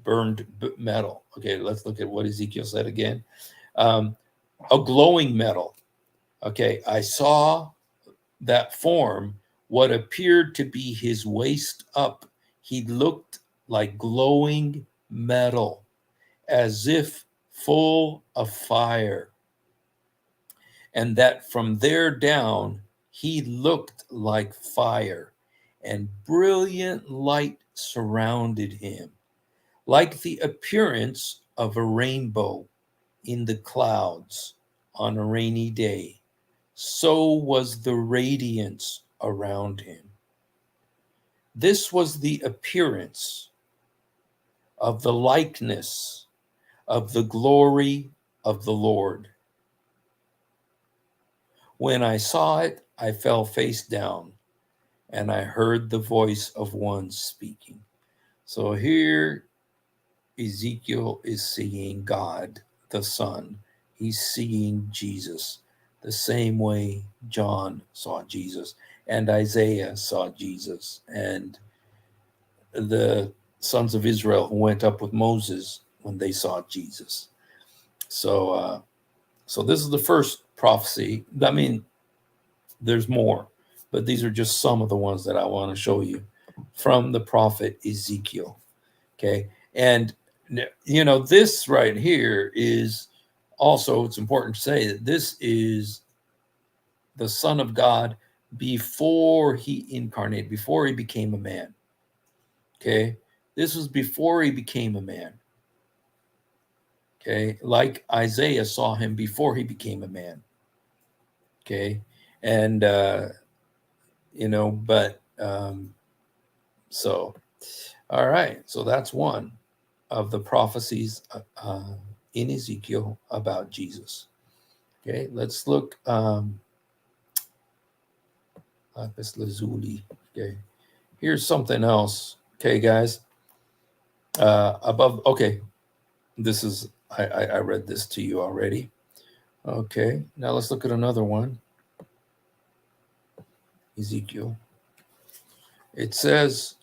burned metal. Okay, let's look at what Ezekiel said again. A glowing metal. Okay, I saw that form, what appeared to be his waist up. He looked like glowing metal, as if full of fire. And that from there down, he looked like fire, and brilliant light surrounded him, like the appearance of a rainbow in the clouds on a rainy day. So was the radiance around him. This was the appearance of the likeness of the glory of the Lord. When I saw it, I fell face down, and I heard the voice of one speaking. So here Ezekiel is seeing God, the Son. He's seeing Jesus the same way John saw Jesus, and Isaiah saw Jesus, and the sons of Israel who went up with Moses when they saw Jesus. So, so this is the first prophecy. I mean, there's more, but these are just some of the ones that I want to show you from the prophet Ezekiel. Okay. And, you know, this right here is also, it's important to say that this is the Son of God before he incarnated, before he became a man. Okay. This was before he became a man. Okay. Like Isaiah saw him before he became a man. Okay. And, you know, but, so, all right. So that's one of the prophecies in Ezekiel about Jesus. Okay, let's look. Lapis lazuli. Okay, here's something else. Okay, guys. Above. Okay, this is. I read this to you already. Okay, now let's look at another one. Ezekiel. It says.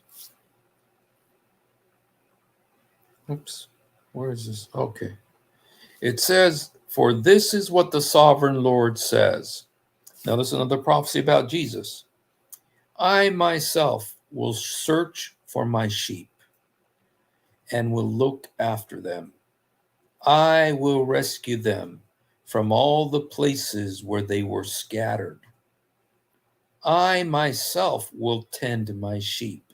Oops. Where is this? Okay. It says, "For this is what the sovereign Lord says." Now, this is another prophecy about Jesus. I myself will search for my sheep and will look after them. I will rescue them from all the places where they were scattered. I myself will tend my sheep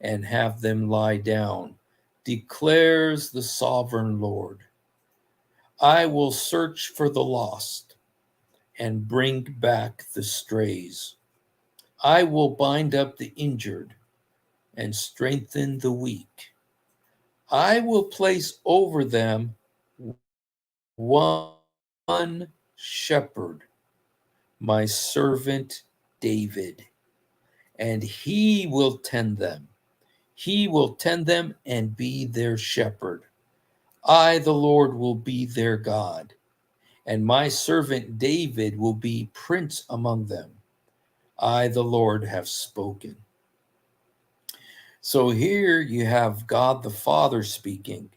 and have them lie down, declares the sovereign Lord. I will search for the lost and bring back the strays. I will bind up the injured and strengthen the weak. I will place over them one shepherd, my servant David, and he will tend them. He will tend them and be their shepherd. I, the Lord, will be their God, and my servant David will be prince among them. I, the Lord, have spoken. So here you have God the Father speaking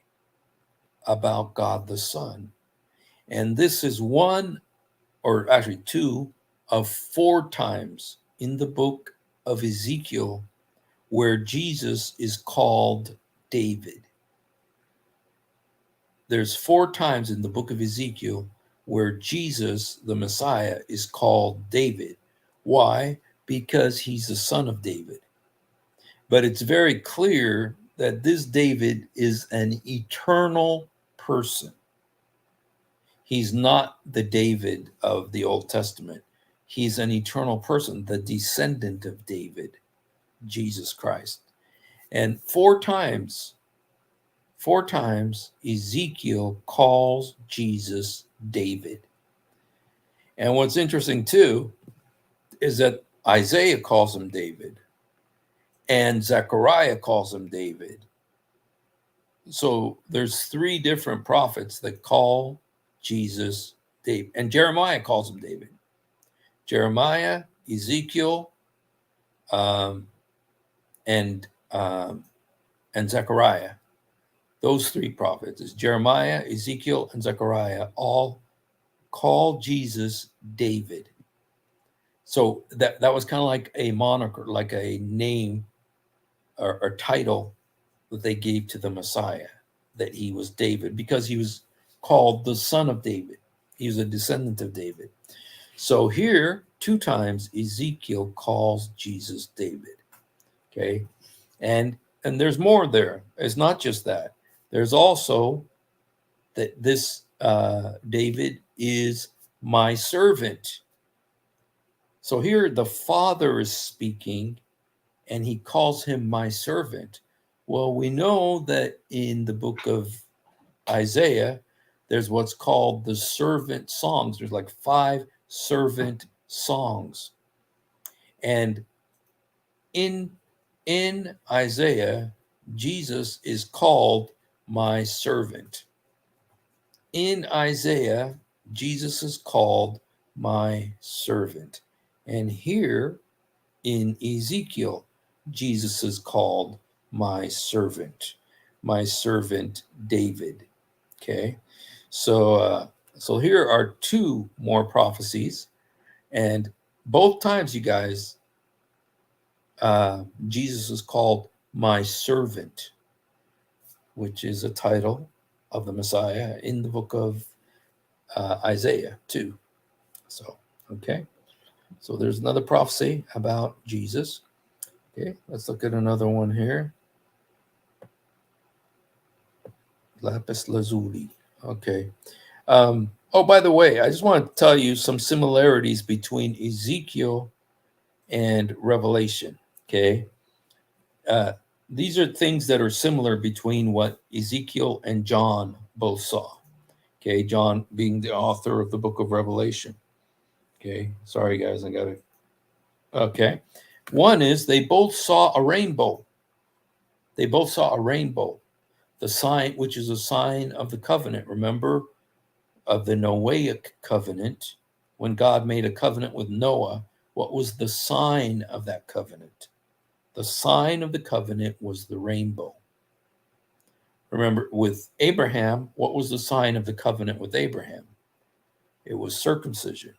about God the Son. And this is one, or actually two, of four times in the book of Ezekiel where Jesus is called David. There's four times in the book of Ezekiel where Jesus, the Messiah, is called David. Why? Because he's the son of David. But it's very clear that this David is an eternal person. He's not the David of the Old Testament. He's an eternal person, the descendant of David, Jesus Christ. And four times, Ezekiel calls Jesus David. And what's interesting too is that Isaiah calls him David and Zechariah calls him David. So there's three different prophets that call Jesus David, and Jeremiah calls him David. Jeremiah, Ezekiel, and Zechariah. Those three prophets, is Jeremiah, Ezekiel, and Zechariah, all call Jesus David. So that was kind of like a moniker, like a name or title that they gave to the Messiah, that he was David, because he was called the son of David. He was a descendant of David. So here, two times, Ezekiel calls Jesus David. Okay. And there's more there. It's not just that. There's also that this David is my servant. So here the Father is speaking and he calls him my servant. Well, we know that in the book of Isaiah, there's what's called the servant songs. There's like 5 servant songs. And in Isaiah, Jesus is called my servant. In Isaiah, Jesus is called my servant. And here in Ezekiel, Jesus is called my servant David. Okay, so here are 2 more prophecies, and both times, you guys, Jesus is called my servant, which is a title of the Messiah in the book of Isaiah too. So, okay. So there's another prophecy about Jesus. Okay, let's look at another one here. Lapis lazuli. Okay. Oh, by the way, I just want to tell you some similarities between Ezekiel and Revelation. Okay. These are things that are similar between what Ezekiel and John both saw. Okay. John being the author of the book of Revelation. Okay. Sorry, guys. I got it. Okay. One is they both saw a rainbow. They both saw a rainbow, the sign, which is a sign of the covenant. Remember, of the Noahic covenant, when God made a covenant with Noah, what was the sign of that covenant? The sign of the covenant was the rainbow. Remember, with Abraham, what was the sign of the covenant with Abraham? It was circumcision.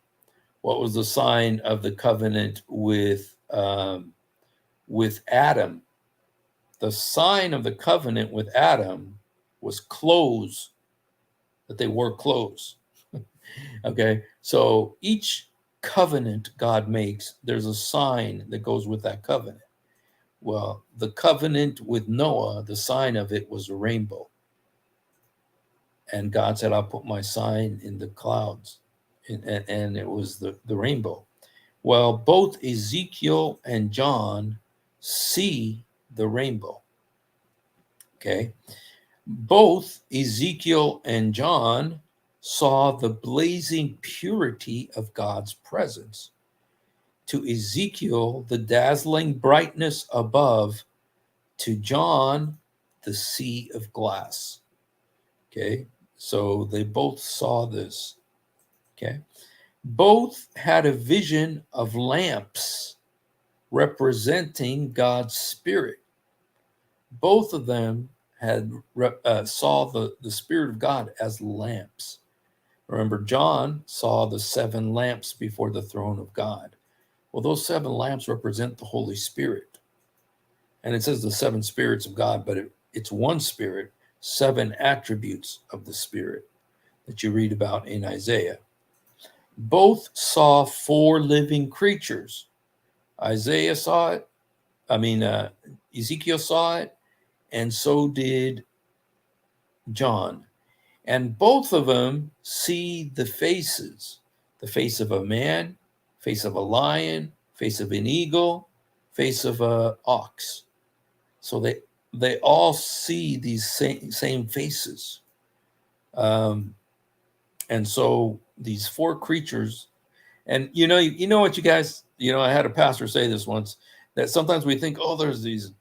What was the sign of the covenant with Adam? The sign of the covenant with Adam was clothes, that they wore clothes. Okay, so each covenant God makes, there's a sign that goes with that covenant. Well, the covenant with Noah, the sign of it was a rainbow. And God said, I'll put my sign in the clouds. And it was the rainbow. Well, both Ezekiel and John see the rainbow. Okay. Both Ezekiel and John saw the blazing purity of God's presence. To Ezekiel, the dazzling brightness above. To John, the sea of glass. Okay, so they both saw this. Okay, both had a vision of lamps representing God's Spirit. Both of them had saw the Spirit of God as lamps. Remember, John saw the 7 lamps before the throne of God. Well, those 7 lamps represent the Holy Spirit. And it says the 7 spirits of God, but it's one Spirit, 7 attributes of the Spirit that you read about in Isaiah. Both saw 4 living creatures. Isaiah saw it. Ezekiel saw it, and so did John. And both of them see the faces, the face of a man, face of a lion, face of an eagle, face of an ox. So they all see these same faces. And so these 4 creatures, and you know what, you guys, I had a pastor say this once, that sometimes we think, oh, there's these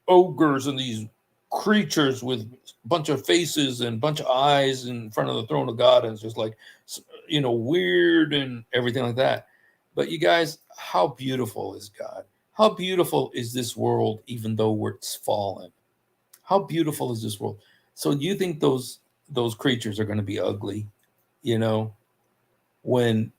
ogres and these creatures with a bunch of faces and a bunch of eyes in front of the throne of God, and it's just like, weird and everything like that. But you guys, how beautiful is God? How beautiful is this world, even though it's fallen? How beautiful is this world? So do you think those creatures are going to be ugly? When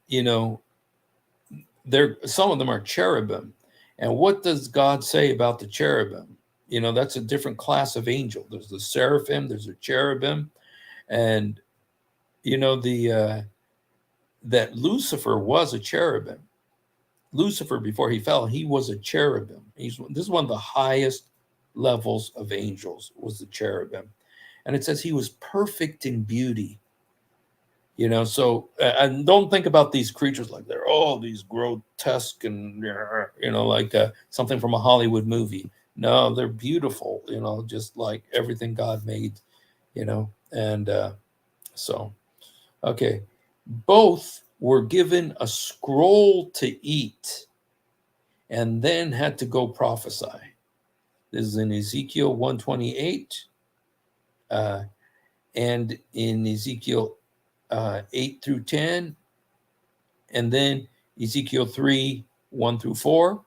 some of them are cherubim. And what does God say about the cherubim? That's a different class of angel. There's the seraphim, there's the cherubim, and that Lucifer was a cherubim. Lucifer, before he fell, he was a cherubim. This is one of the highest levels of angels, was the cherubim. And it says he was perfect in beauty. So and don't think about these creatures like they're all these grotesque and like something from a Hollywood movie. No, they're beautiful, just like everything God made. And so, okay. Both were given a scroll to eat and then had to go prophesy. This is in Ezekiel 128 and in Ezekiel 8 through 10, and then Ezekiel 3, 1 through 4,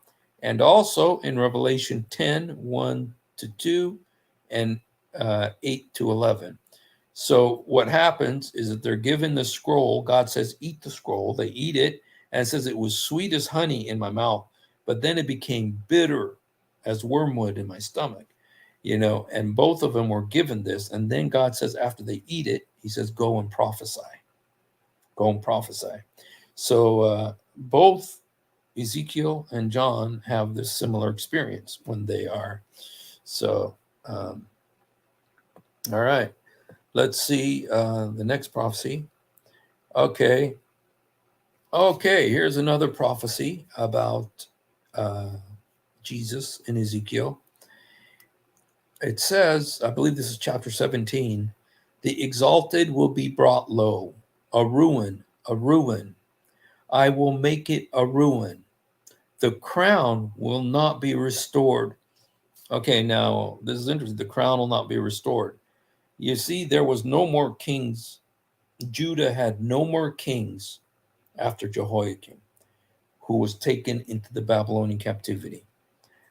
and also in Revelation 10, 1 to 2, and 8 to 11. So what happens is that they're given the scroll. God says, eat the scroll. They eat it, and it says it was sweet as honey in my mouth, but then it became bitter as wormwood in my stomach. And both of them were given this. And then God says, after they eat it, he says, go and prophesy. Go and prophesy. So both Ezekiel and John have this similar experience when they are. So, all right. Let's see the next prophecy. Okay. Here's another prophecy about Jesus in Ezekiel. It says, I believe this is chapter 17, the exalted will be brought low, a ruin, a ruin. I will make it a ruin. The crown will not be restored. Okay, now this is interesting. The crown will not be restored. You see, there was no more kings. Judah had no more kings after Jehoiakim, who was taken into the Babylonian captivity.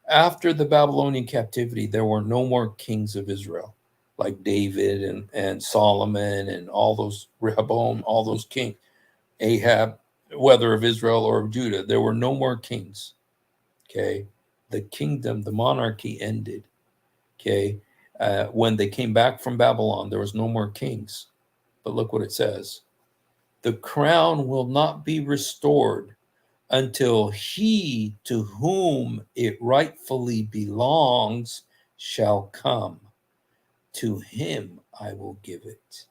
After the Babylonian captivity, there were no more kings of Israel, like David and Solomon and all those, Rehoboam, all those kings, Ahab, whether of Israel or of Judah. There were no more kings. Okay. The kingdom, the monarchy ended. Okay. When they came back from Babylon, there was no more kings. But look what it says. The crown will not be restored until he to whom it rightfully belongs shall come. To him I will give it.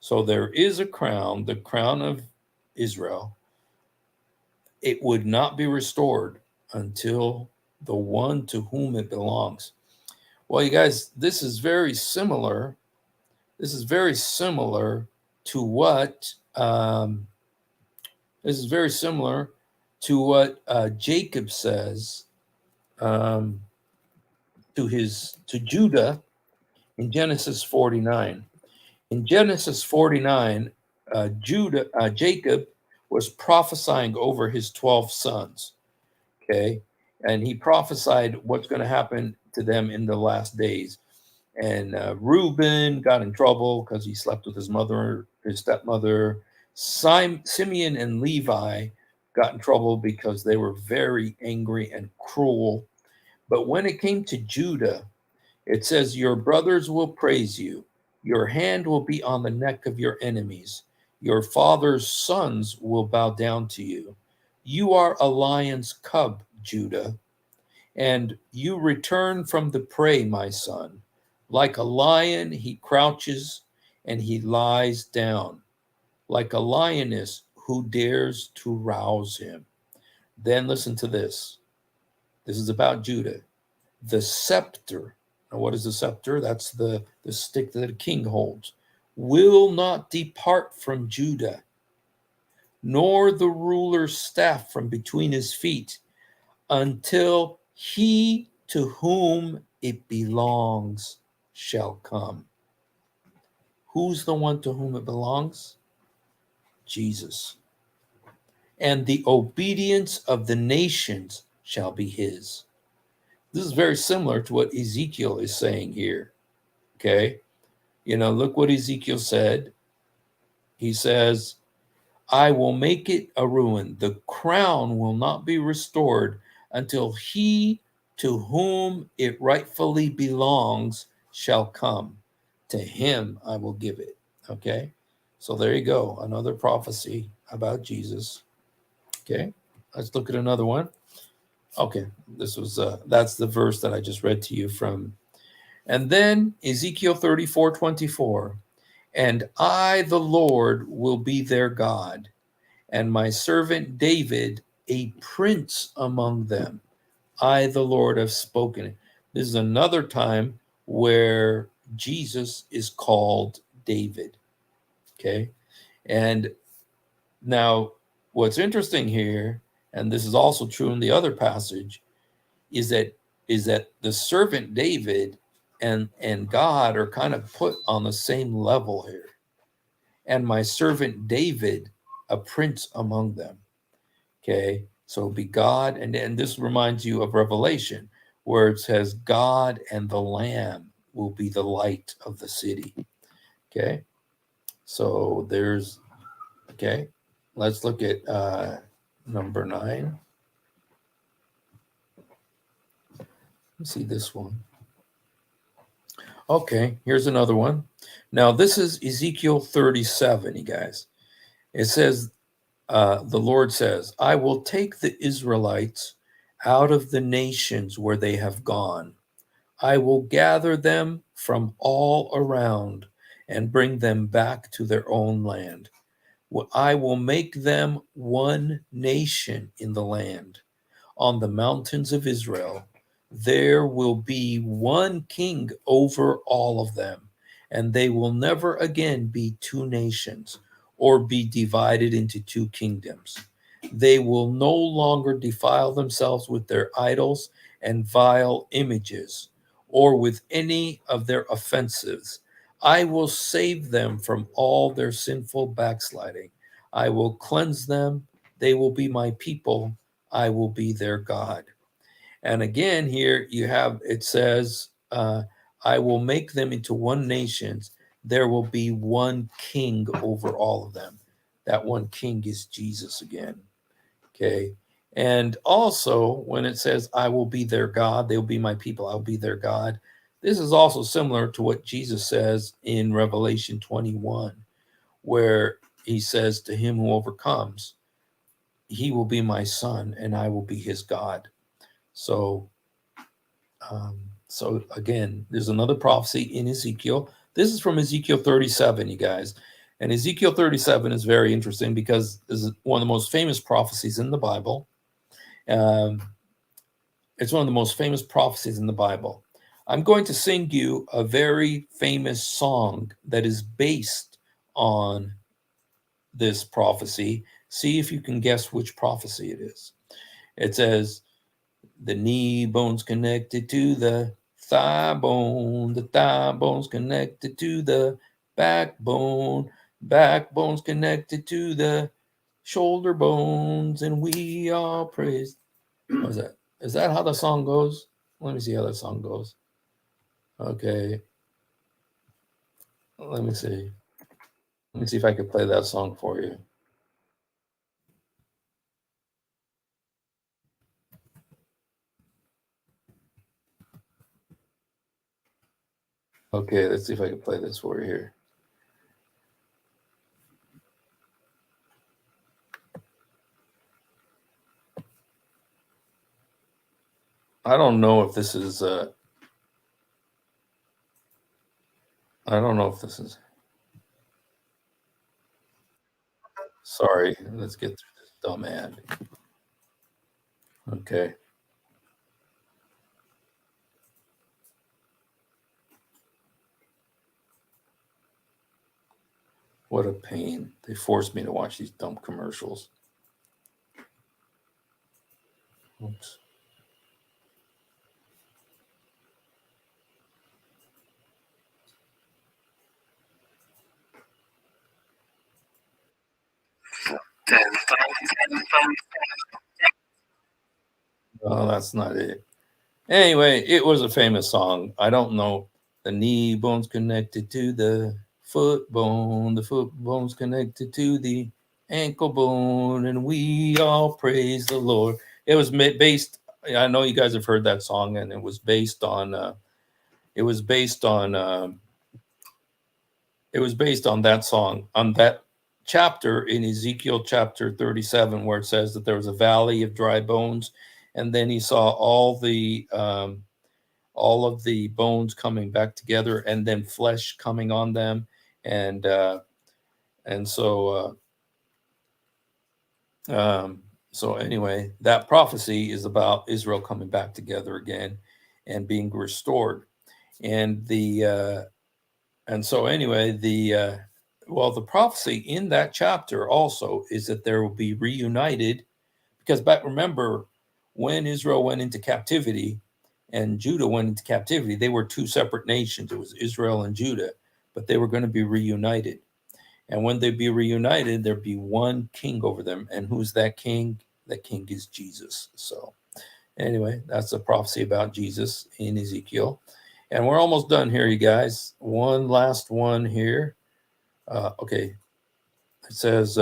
So there is a crown, the crown of Israel. It would not be restored until the one to whom it belongs. Well, you guys, this is very similar. This is very similar to what Jacob says to Judah in Genesis 49. In Genesis 49, Jacob was prophesying over his 12 sons. Okay, and he prophesied what's going to happen to them in the last days. And Reuben got in trouble because he slept with his mother, his stepmother. Simeon and Levi got in trouble because they were very angry and cruel. But when it came to Judah, it says, your brothers will praise you. Your hand will be on the neck of your enemies. Your father's sons will bow down to you. You are a lion's cub, Judah, and you return from the prey, my son. Like a lion, he crouches and he lies down, like a lioness who dares to rouse him. Then listen to this. This is about Judah. The scepter. Now, what is the scepter? That's the stick that a king holds. Will not depart from Judah, nor the ruler's staff from between his feet, until he to whom it belongs shall come. Who's the one to whom it belongs? Jesus. And the obedience of the nations shall be his. This is very similar to what Ezekiel is saying here. Okay. Look what Ezekiel said. He says, I will make it a ruin. The crown will not be restored until he to whom it rightfully belongs shall come. To him I will give it. Okay. So there you go. Another prophecy about Jesus. Okay. Let's look at another one. Okay. This was, that's the verse that I just read to you from. And then Ezekiel 34:24. And I, the Lord, will be their God, and my servant David, a prince among them. I, the Lord, have spoken. This is another time where Jesus is called David. Okay. And now what's interesting here, and this is also true in the other passage, is that the servant David and God are kind of put on the same level here. And my servant David, a prince among them. Okay, so it'll be God, and this reminds you of Revelation, where it says God and the Lamb will be the light of the city. Okay, so there's, okay, let's look at number 9. Let's see this one. Okay, here's another one. Now this is Ezekiel 37, you guys. It says, the Lord says, I will take the Israelites out of the nations where they have gone. I will gather them from all around and bring them back to their own land. I will make them one nation in the land. On the mountains of Israel, there will be one king over all of them, and they will never again be two nations or be divided into two kingdoms. They will no longer defile themselves with their idols and vile images, or with any of their offenses. I will save them from all their sinful backsliding. I will cleanse them. They will be my people. I will be their God. And again, here you have, it says, I will make them into one nation. There will be one king over all of them. That one king is Jesus again. Okay. And also, when it says, I will be their God, they will be my people, I will be their God. This is also similar to what Jesus says in Revelation 21, where he says, to him who overcomes, he will be my son and I will be his God. So, so again, there's another prophecy in Ezekiel. This is from Ezekiel 37, you guys. And Ezekiel 37 is very interesting because this is one of the most famous prophecies in the Bible. It's one of the most famous prophecies in the Bible. I'm going to sing you a very famous song that is based on this prophecy. See if you can guess which prophecy it is. It says, the knee bone's connected to the thigh bone's connected to the backbone's connected to the shoulder bones, and we all praise. What is that? Is that how the song goes? Let me see how that song goes. Okay. Let me see. Let me see if I can play that song for you. Okay, let's see if I can play this for you here. I don't know if this is I don't know if this is, sorry, let's get through this dumb ad. Okay. What a pain. They forced me to watch these dumb commercials. Oops. Oh, that's not it. Anyway, it was a famous song. I don't know. The knee bone's connected to the foot bone's connected to the ankle bone, and we all praise the Lord. It was based, I know you guys have heard that song, and it was based on that song, on that chapter in Ezekiel chapter 37, where it says that there was a valley of dry bones, and then he saw all of the bones coming back together, and then flesh coming on them, and so so anyway, that prophecy is about Israel coming back together again and being restored, and the And so anyway, the prophecy in that chapter also is that there will be reunited, because remember, when Israel went into captivity and Judah went into captivity, they were two separate nations. It was Israel and Judah, but they were going to be reunited. And when they be reunited, there'd be one king over them. And who's that king? That king is Jesus. So anyway, that's a prophecy about Jesus in Ezekiel. And we're almost done here, you guys. One last one here. Okay. It says,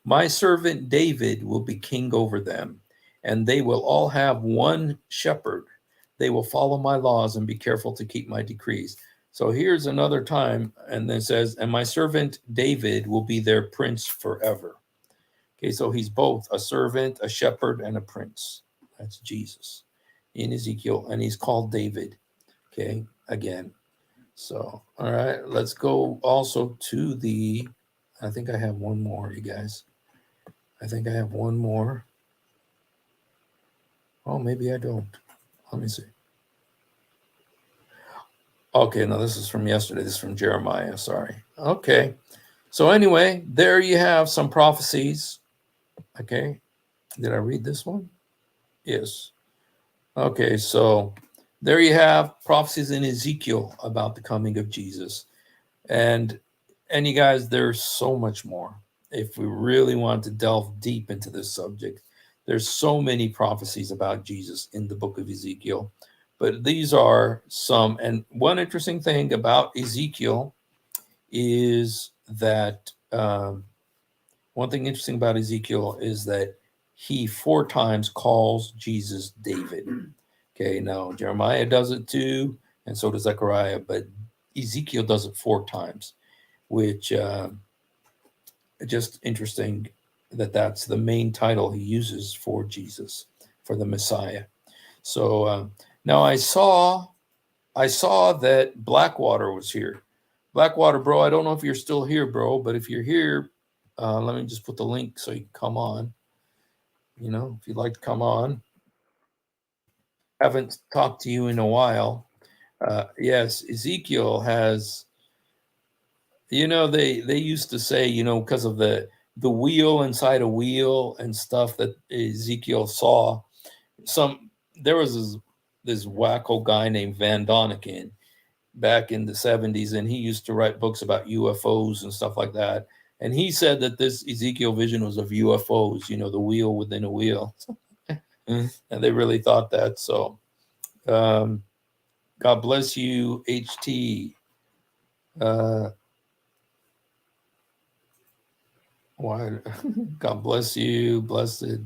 my servant David will be king over them, and they will all have one shepherd. They will follow my laws and be careful to keep my decrees. So here's another time, and then it says, and my servant David will be their prince forever. Okay, so he's both a servant, a shepherd, and a prince. That's Jesus in Ezekiel, and he's called David. Okay, again. So, all right, let's go also to the, I think I have one more, you guys. I think I have one more. Oh, maybe I don't. Let me see. Okay, no, this is from yesterday. This is from Jeremiah. Sorry. Okay. So anyway, there you have some prophecies. Okay. Did I read this one? Yes. Okay, so there you have prophecies in Ezekiel about the coming of Jesus. And you guys, there's so much more. If we really want to delve deep into this subject, there's so many prophecies about Jesus in the book of Ezekiel. But these are some. And one interesting thing about Ezekiel is that one thing interesting about Ezekiel is that he 4 times calls Jesus David. Okay, now Jeremiah does it too, and so does Zechariah, but Ezekiel does it 4 times, which just interesting that that's the main title he uses for Jesus, for the Messiah. So now I saw that Blackwater was here. Blackwater, bro, I don't know if you're still here, bro, but if you're here, let me just put the link so you can come on. You know, if you'd like to come on. Haven't talked to you in a while. Yes, Ezekiel has, you know, they used to say, you know, because of the wheel inside a wheel and stuff that Ezekiel saw. There was this wacko guy named Van Doniken back in the 70s, and he used to write books about UFOs and stuff like that. And he said that this Ezekiel vision was of UFOs, you know, the wheel within a wheel. And they really thought that. So God bless you, HT. Why? God bless you, blessed.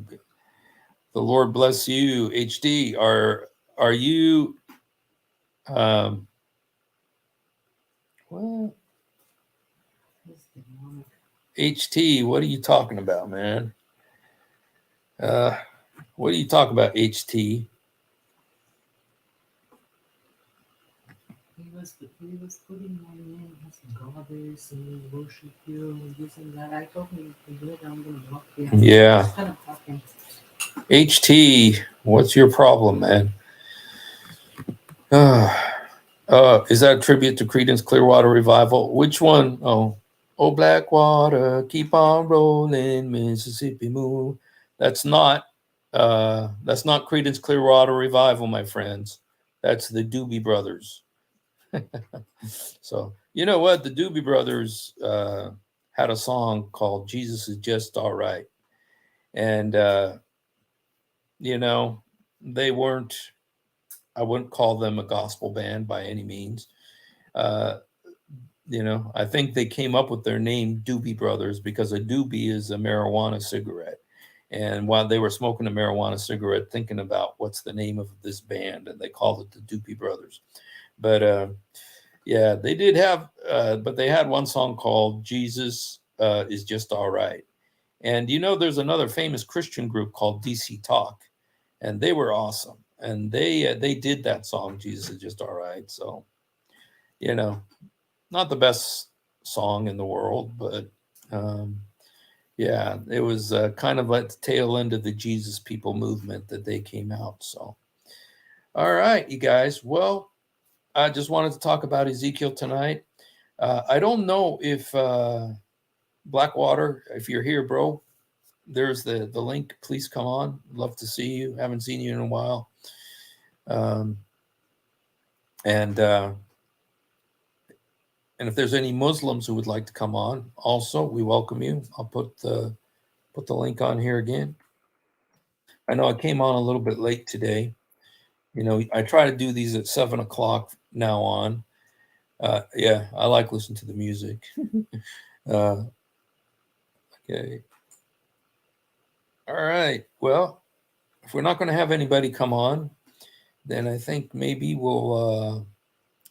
The Lord bless you, HD. Are you? What? HT, what are you talking about, man? What are you talking about, HT? He was putting my name as goddess and worship you and this and that. I told him to do it, I'm gonna block you. Yeah. Kind of talking. HT, what's your problem, man? Is that a tribute to Creedence Clearwater Revival? Which one? Oh, Blackwater, keep on rolling, Mississippi Moon. That's not Creedence Clearwater Revival, my friends. That's the Doobie Brothers. So you know what? The Doobie Brothers had a song called "Jesus Is Just All Right," and you know, they weren't. I wouldn't call them a gospel band by any means. You know, I think they came up with their name Doobie Brothers because a doobie is a marijuana cigarette. And while they were smoking a marijuana cigarette, thinking about what's the name of this band, and they called it the Doobie Brothers. But yeah, they did have, but they had one song called Jesus is Just All Right. And you know, there's another famous Christian group called DC Talk, and they were awesome. And they did that song, Jesus is Just All Right. So, you know, not the best song in the world, but yeah, it was kind of like the tail end of the Jesus People movement that they came out. So, all right, you guys. Well, I just wanted to talk about Ezekiel tonight. I don't know if Blackwater, if you're here, bro, there's the link. Please come on. Love to see you. Haven't seen you in a while. And if there's any Muslims who would like to come on, also we welcome you. I'll put the link on here again. I know I came on a little bit late today. You know, I try to do these at 7 o'clock now on. Yeah, I like listening to the music. Okay. All right. Well, if we're not going to have anybody come on, then I think maybe we'll,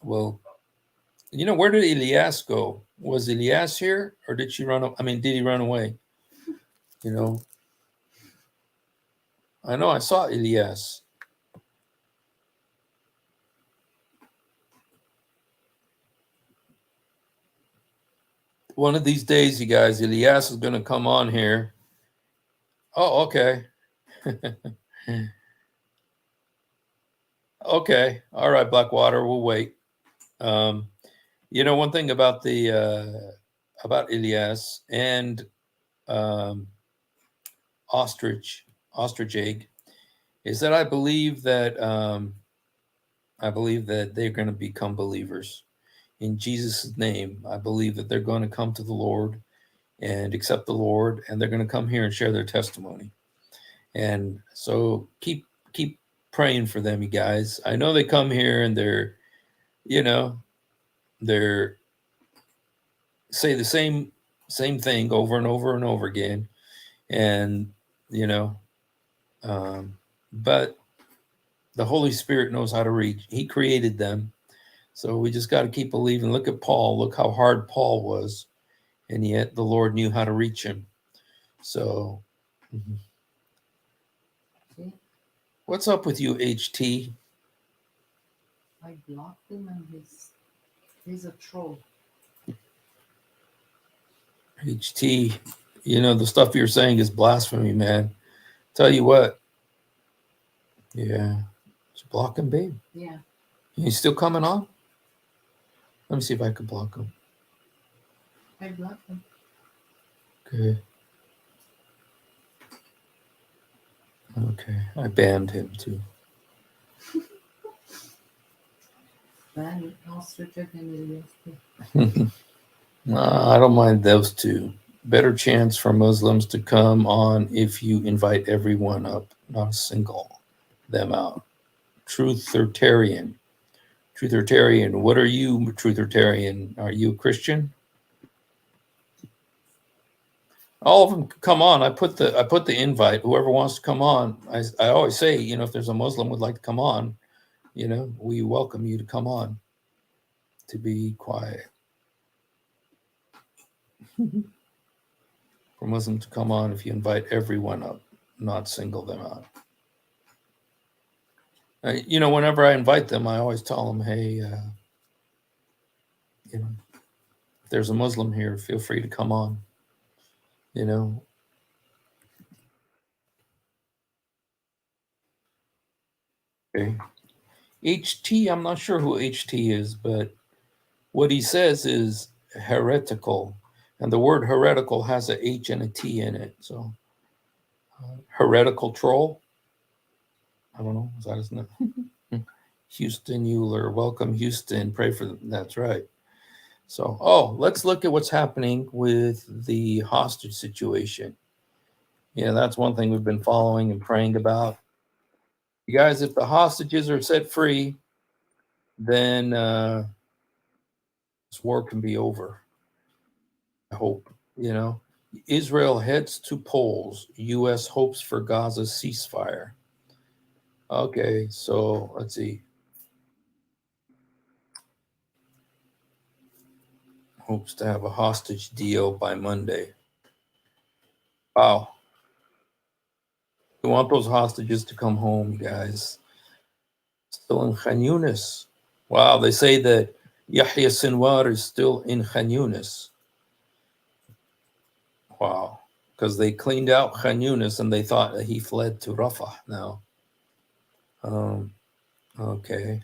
you know, where did Elias go? Was Elias here or did she run? I mean, did he run away? You know, I know I saw Elias. One of these days, you guys, Elias is going to come on here. Oh, okay. Okay. All right, Blackwater, we'll wait. You know, one thing about about Elias and ostrich egg is that I believe that they're going to become believers in Jesus' name. I believe that they're going to come to the Lord and accept the Lord, and they're going to come here and share their testimony. And so keep praying for them, you guys. I know they come here and they're, you know, they're say the same thing over and over and over again, and you know, but the Holy Spirit knows how to reach. He created them, so we just got to keep believing. Look at Paul. Look how hard Paul was, and yet the Lord knew how to reach him. So, what's up with you, HT? I blocked him and he's a troll. HT, you know, the stuff you're saying is blasphemy, man. Tell you what. Yeah. Just block him, babe. Yeah. He's still coming on? Let me see if I can block him. I blocked him. Okay. Okay. I banned him too. Ban ostrich and Elias. I don't mind those two. Better chance for Muslims to come on if you invite everyone up, not single them out. Truthortarian. Truthortarian. What are you, Truthortarian? Are you a Christian? All of them come on. I put the invite. Whoever wants to come on. I always say, you know, if there's a Muslim would like to come on, you know, we welcome you to come on. To be quiet. For Muslim to come on if you invite everyone up, not single them out. You know, whenever I invite them, I always tell them, hey, you know, if there's a Muslim here, feel free to come on. You know. Okay. HT, I'm not sure who HT is, but what he says is heretical. And the word heretical has a H and a T in it. So, heretical troll. I don't know. Is that his name? Houston Euler. Welcome, Houston. Pray for them. That's right. So, let's look at what's happening with the hostage situation. Yeah, that's one thing we've been following and praying about. You guys, if the hostages are set free, then this war can be over. I hope, you know. Israel heads to polls. U.S. hopes for Gaza ceasefire. Okay, so let's see. Hopes to have a hostage deal by Monday. Wow. We want those hostages to come home, guys. Still in Khan Yunis. Wow, they say that Yahya Sinwar is still in Khan Yunis. Wow. Because they cleaned out Khan Yunis and they thought that he fled to Rafah now. Okay.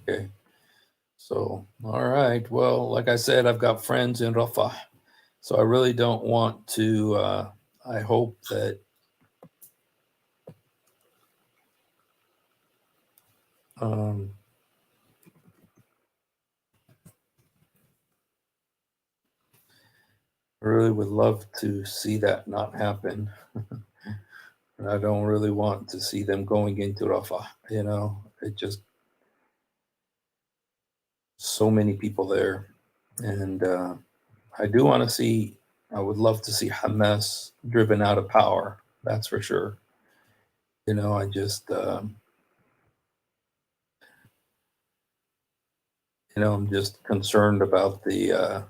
Okay. So, all right. Well, like I said, I've got friends in Rafah. So I really don't want to, I hope that I really would love to see that not happen. And I don't really want to see them going into Rafah. It just so many people there. And I do want to see, I would love to see Hamas driven out of power. That's for sure. I just, I'm just concerned about the,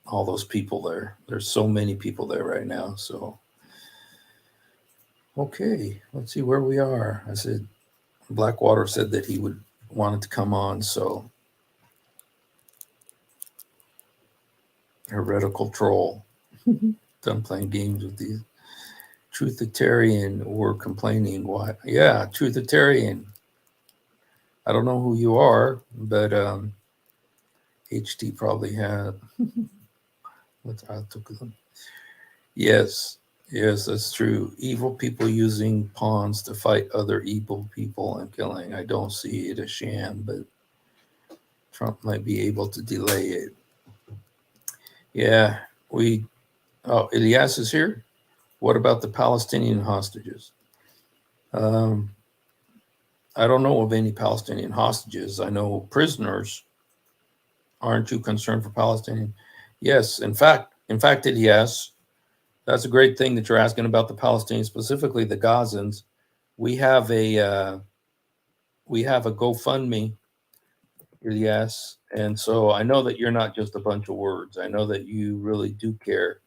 all those people there. There's so many people there right now. So, okay, let's see where we are. I said, Blackwater said that he would wanted to come on. So, heretical troll. Done playing games with these. Truthitarian were complaining. Why? Yeah, Truthitarian. I don't know who you are, but HT probably had. What's I took them? Yes, yes, that's true. Evil people using pawns to fight other evil people and killing. I don't see it a sham, but Trump might be able to delay it. Yeah, we. Oh, Elias is here. What about the Palestinian hostages? Um, I don't know of any Palestinian hostages. I know prisoners. Aren't you concerned for Palestinian? Yes, in fact, Elias, that's a great thing that you're asking about the Palestinians, specifically the Gazans. We have a GoFundMe, Elias, and so I know that you're not just a bunch of words. I know that you really do care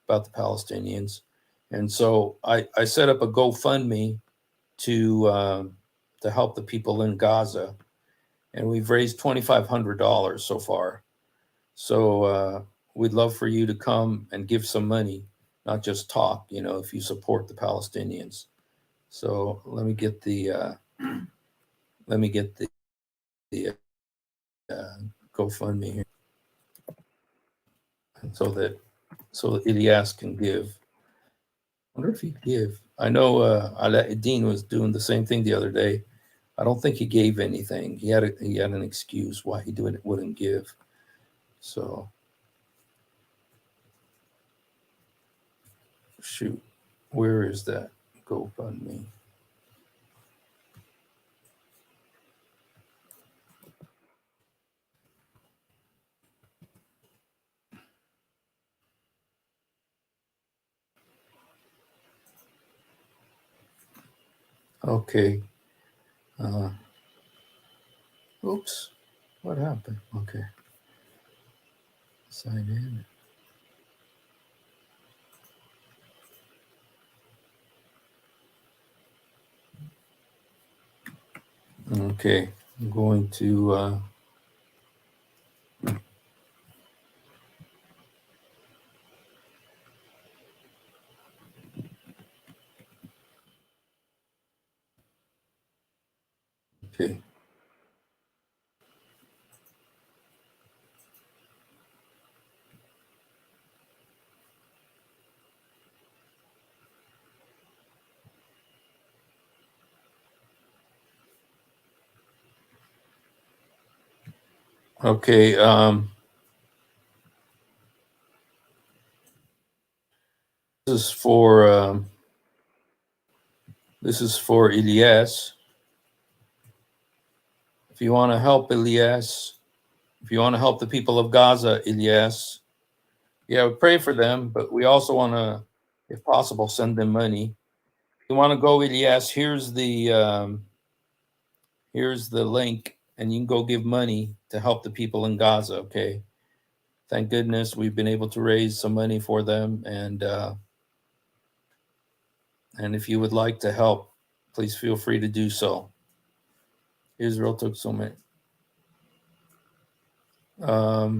about the Palestinians, and so I set up a GoFundMe to help the people in Gaza, and we've raised $2,500 so far. So we'd love for you to come and give some money, not just talk. If you support the Palestinians. So let me get the GoFundMe here, so that Ilyas can give. I wonder if he'd give. I know Alaeddin was doing the same thing the other day. I don't think he gave anything. He had an excuse why he wouldn't give. So shoot, where is that GoFundMe? Okay. Uh, Oops. What happened? Okay. Sign in. Okay. I'm going to. Okay. Okay. This is for. This is for Elias. If you want to help Elias, if you want to help the people of Gaza, Elias, yeah, we pray for them, but we also want to, if possible, send them money. If you want to go, Elias, here's the link, and you can go give money to help the people in Gaza. Okay. Thank goodness we've been able to raise some money for them, and if you would like to help, please feel free to do so. Israel took so many. A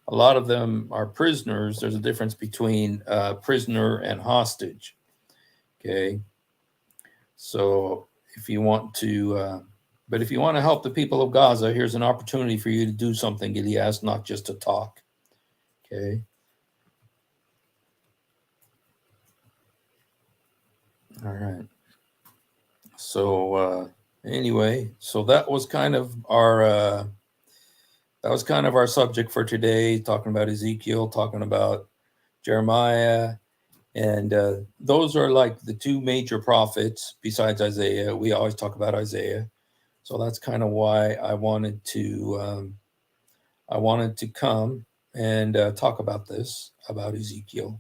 lot of them are prisoners. There's a difference between prisoner and hostage. Okay. So if you want to But if you want to help the people of Gaza, here's an opportunity for you to do something, Elias, not just to talk. Okay. All right. So anyway, so that was kind of our subject for today, talking about Ezekiel, talking about Jeremiah, and those are like the two major prophets besides Isaiah. We always talk about Isaiah, so that's kind of why I wanted to come and talk about this, about Ezekiel.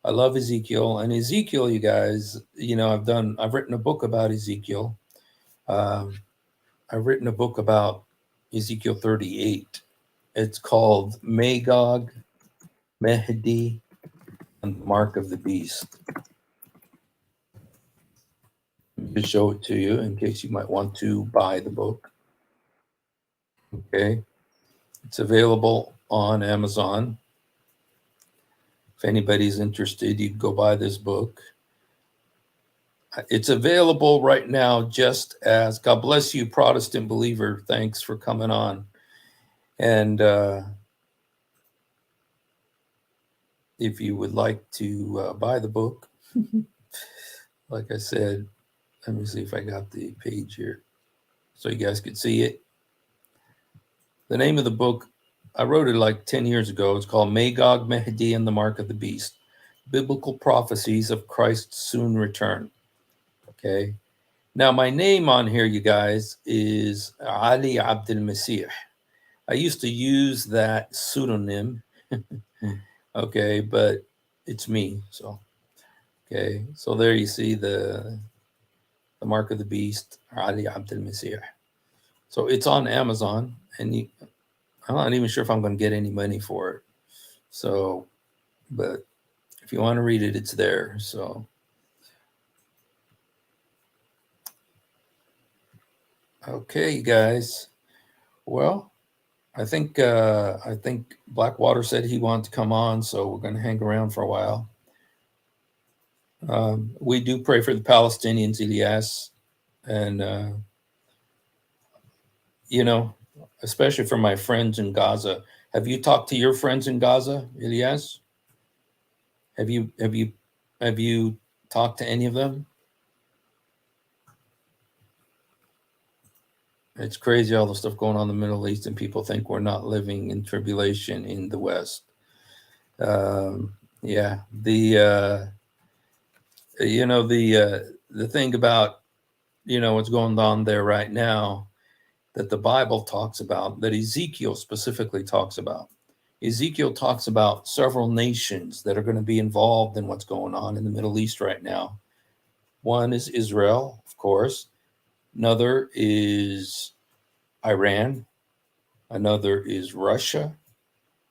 I love Ezekiel, and Ezekiel, you guys, I've written a book about Ezekiel. Um, I've written a book about Ezekiel 38. It's called Magog, Mehdi, and the Mark of the Beast. To show it to you in case you might want to buy the book. Okay. It's available on Amazon. If anybody's interested, you can go buy this book. It's available right now just as, God bless you, Protestant believer. Thanks for coming on. And if you would like to buy the book, like I said, let me see if I got the page here so you guys could see it. The name of the book, I wrote it like 10 years ago. It's called Magog, Mehdi, and the Mark of the Beast, Biblical Prophecies of Christ's Soon Return. Okay. Now, my name on here, you guys, is Ali Abdel Masih. I used to use that pseudonym. Okay, but it's me. So, okay. So there you see the Mark of the Beast, Ali Abdel Masih. So it's on Amazon, and I'm not even sure if I'm going to get any money for it. So, but if you want to read it, it's there. So, okay, you guys. Well, I think Blackwater said he wanted to come on, so we're going to hang around for a while. We do pray for the Palestinians, Elias, and especially for my friends in Gaza. Have you talked to your friends in Gaza, Elias? Have you talked to any of them? It's crazy all the stuff going on in the Middle East, and people think we're not living in tribulation in the West. Yeah, the thing about what's going on there right now that the Bible talks about, that Ezekiel specifically talks about. Ezekiel talks about several nations that are going to be involved in what's going on in the Middle East right now. One is Israel, of course. Another is Iran. Another is Russia.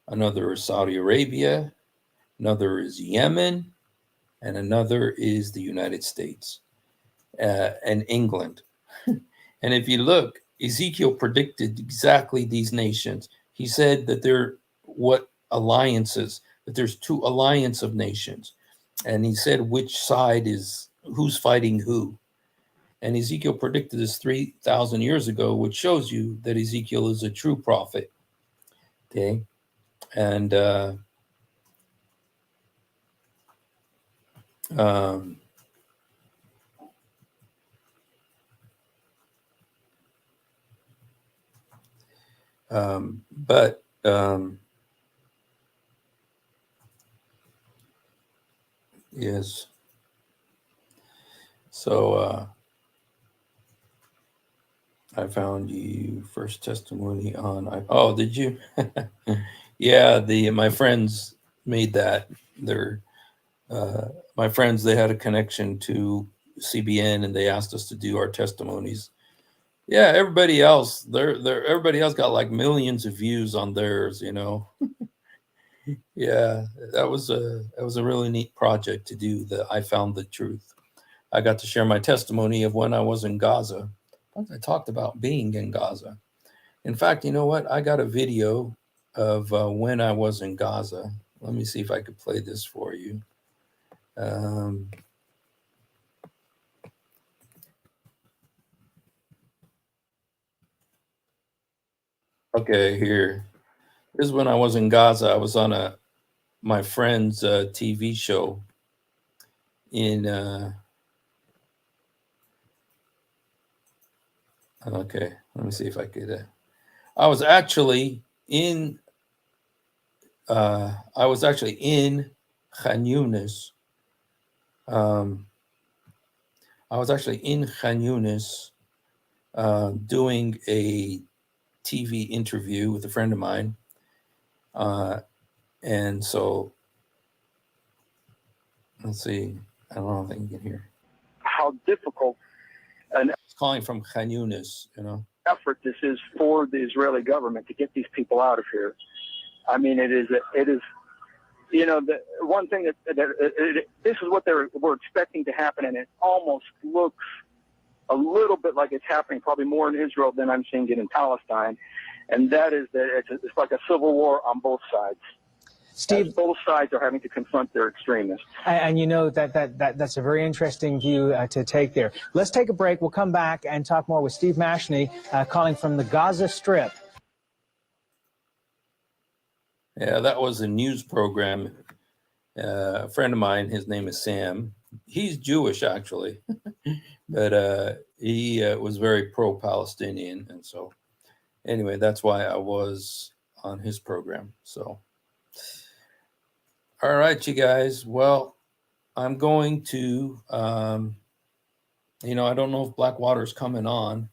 Another is Saudi Arabia. Another is Yemen. And another is the United States and England. And if you look, Ezekiel predicted exactly these nations. He said that that there's two alliance of nations. And he said which side who's fighting who. And Ezekiel predicted this 3,000 years ago, which shows you that Ezekiel is a true prophet. Okay. And but yes. So I found you first testimony on. Oh, did you? Yeah, my friends made that. My friends, they had a connection to CBN, and they asked us to do our testimonies. Yeah, everybody else, everybody else got like millions of views on theirs. Yeah, that was a really neat project to do. That I found the truth. I got to share my testimony of when I was in Gaza. I talked about being in Gaza. In fact, you know what? I got a video of when I was in Gaza. Let me see if I could play this for you. Okay, here. This is when I was in Gaza. I was on my friend's TV show in okay, let me see if I could I was actually in Khan Yunis. I was actually in Khan Yunis doing a TV interview with a friend of mine. And so, let's see. I don't know if you can hear. How difficult It's calling from Khan Yunis, effort this is for the Israeli government to get these people out of here. I mean, it is, the one thing this is what we're expecting to happen, and it almost looks a little bit like it's happening probably more in Israel than I'm seeing it in Palestine, and that is that it's like a civil war on both sides. Steve, as both sides are having to confront their extremists. And that's a very interesting view to take there. Let's take a break. We'll come back and talk more with Steve Mashney, calling from the Gaza Strip. Yeah, that was a news program. A friend of mine, his name is Sam. He's Jewish, actually, but he was very pro-Palestinian. And so anyway, that's why I was on his program. So, all right, you guys. Well, I'm going to, I don't know if Blackwater's coming on.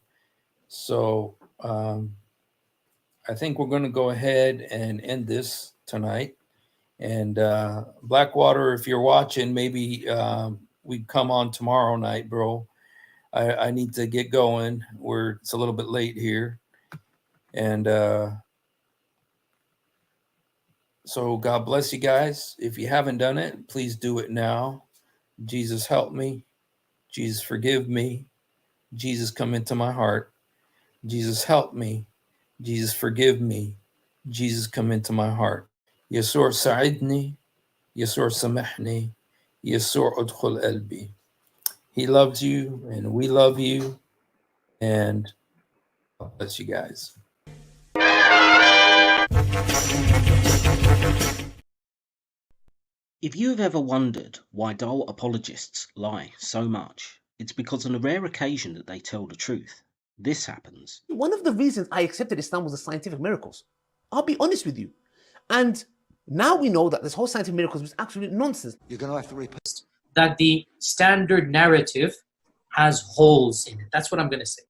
So I think we're going to go ahead and end this tonight. And Blackwater, if you're watching, maybe we'd come on tomorrow night, bro. I need to get going. It's a little bit late here. And so God bless you guys. If you haven't done it, please do it now. Jesus, help me. Jesus, forgive me. Jesus, come into my heart. Jesus, help me. Jesus, forgive me. Jesus, come into my heart. Yesur sa'idni. Yesur samahni. Yesur udkhul qalbi. He loves you and we love you. And God bless you guys. If you have ever wondered why dull apologists lie so much, it's because on a rare occasion that they tell the truth. This happens. One of the reasons I accepted Islam was the scientific miracles. I'll be honest with you. And now we know that this whole scientific miracles was absolute nonsense. You're going to have to repost. That the standard narrative has holes in it. That's what I'm going to say.